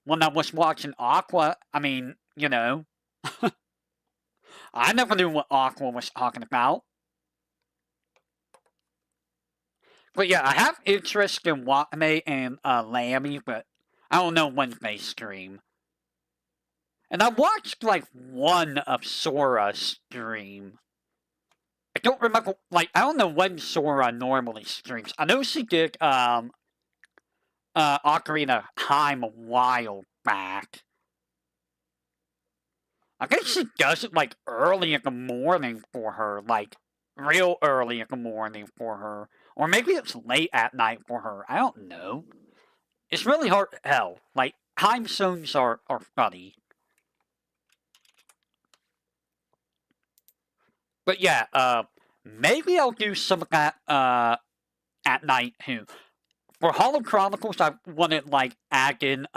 When I was watching Aqua, I mean, you know, I never knew what Aqua was talking about. But yeah, I have interest in Wakame and Lammy, but I don't know when they stream. And I watched, like, one of Sora's stream. I don't remember, like, I don't know when Sora normally streams. I know she did, Ocarina of Time a while back. I think she does it, like, early in the morning for her, like, real early in the morning for her. Or maybe it's late at night for her, I don't know. It's really hard to tell. Like, time zones are funny. But yeah, maybe I'll do some of that, at night too. For Hollow Chronicles, I wanted, like, add in,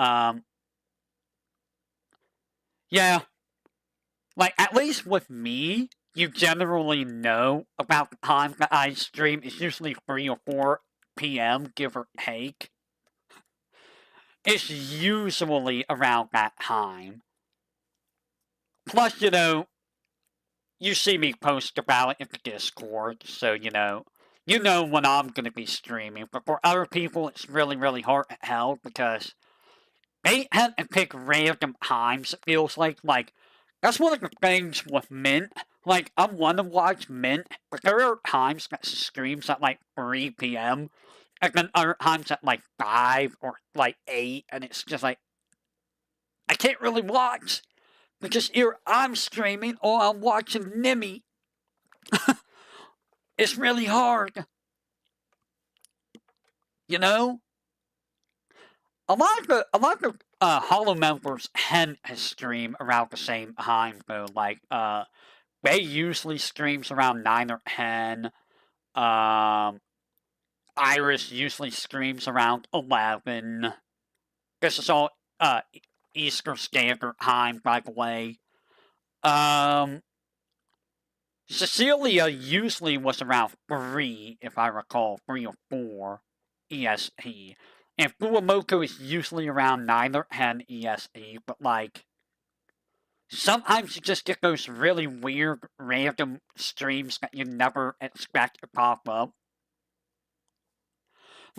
yeah. Like, at least with me, you generally know about the time that I stream. It's usually 3 or 4 p.m., give or take. It's usually around that time. Plus, you know, you see me post about it in the Discord, so, you know when I'm gonna be streaming. But for other people, it's really, really hard to tell because they have to pick random times, it feels like. Like, that's one of the things with Mint. Like, I want to watch Mint, but there are times that she streams at, like, 3 p.m., and then other times at, like, 5 or, like, 8, and it's just like, I can't really watch, because either I'm streaming or I'm watching Nimmy. It's really hard. You know? A lot of Hollow members tend to stream around the same time, though. Like, Bay usually streams around 9 or 10. Iris usually streams around 11. This is all, Eastern Standard Time, by the way. Cecilia usually was around 3, if I recall, 3 or 4 EST. And Fuwamoto is usually around 9 or 10 EST, but, like, sometimes you just get those really weird, random streams that you never expect to pop up.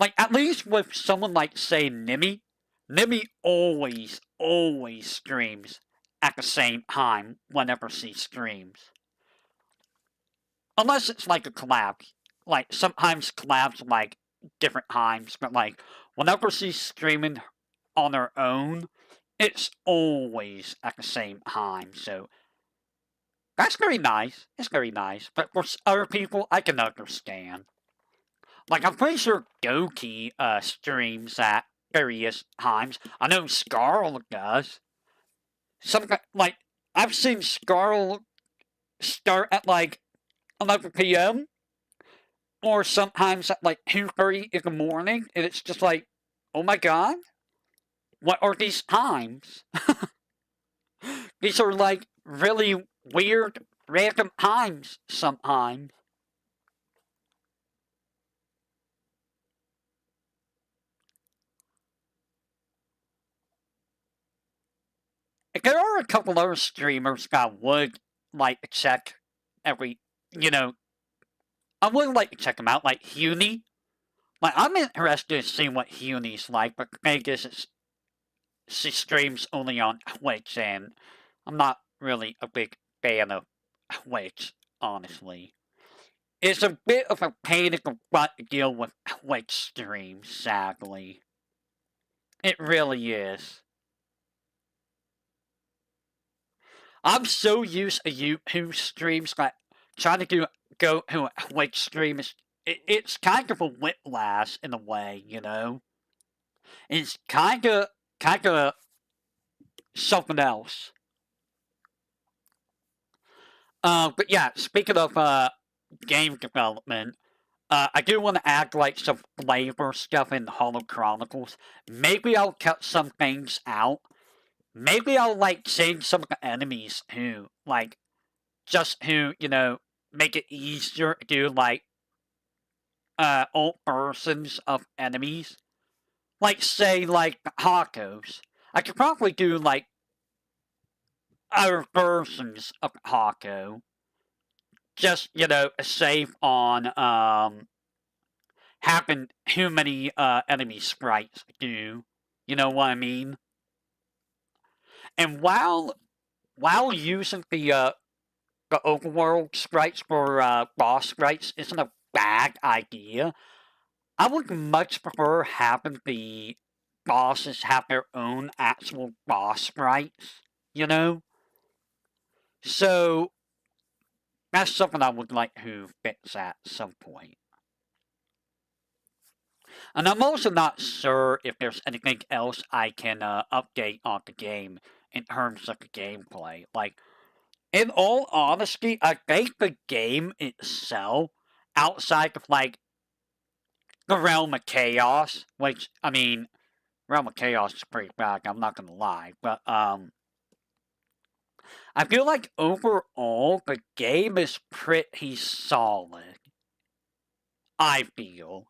Like, at least with someone like, say, Nimmy, Nimmy always streams at the same time whenever she streams. Unless it's like a collab. Like, sometimes collabs like different times, but like, whenever she's streaming on her own, it's always at the same time, so that's very nice. It's very nice. But for other people, I can understand. Like, I'm pretty sure Goki streams at various times. I know Scarl does. Like, I've seen Scarl start at, like, 11 p.m. Or sometimes at, like, 2:30 in the morning. And it's just like, oh my god. What are these times? These are, like, really weird, random times sometimes. There are a couple other streamers that I would like to check every, I would like to check them out, like Huni. Like, I'm interested in seeing what Huni's like, but the thing is, she streams only on Twitch, and I'm not really a big fan of Twitch, honestly. It's a bit of a pain in the butt to deal with Twitch streams, sadly. It really is. I'm so used to YouTube streams that trying to go to a Twitch stream it's kind of a whiplash in a way, It's kind of something else. But yeah, speaking of game development, I do want to add like some flavor stuff in Hollow Chronicles. Maybe I'll cut some things out. Maybe I'll like change some of the enemies who like just who, make it easier to do like old versions of enemies. Like say like Hakos. I could probably do like other versions of Hako. Just, save on having too many enemy sprites do. You know what I mean? And while using the overworld sprites for boss sprites isn't a bad idea, I would much prefer having the bosses have their own actual boss sprites, So, that's something I would like to fix at some point. And I'm also not sure if there's anything else I can update on the game in terms of the gameplay. Like, in all honesty, I think the game itself, outside of, like, the Realm of Chaos, which, I mean, Realm of Chaos is pretty bad, I'm not gonna lie, but, I feel like overall, the game is pretty solid. I feel.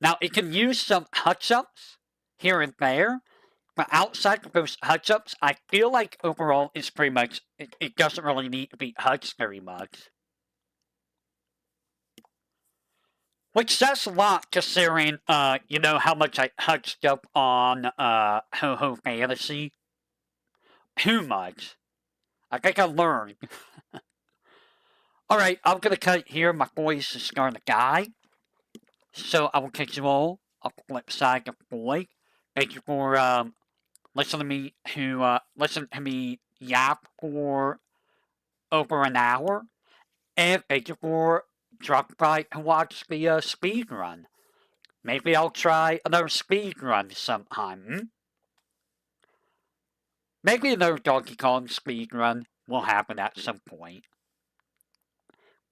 Now, it can use some touch-ups here and there, but outside of those touch-ups, I feel like overall it's pretty much, it doesn't really need to be touched very much. Which says a lot considering, how much I touched up on, Ho-Ho Fantasy. Too much. I think I learned. Alright, I'm gonna cut it here. My voice is starting to die. So I will catch you all on the flip side of the boy. Thank you for, listening to me yap for over an hour. And thank you for dropping by to watch the speedrun. Maybe I'll try another speedrun sometime. Maybe another Donkey Kong speedrun will happen at some point.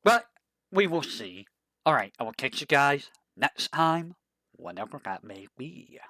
But we will see. Alright, I will catch you guys next time, whenever that may be.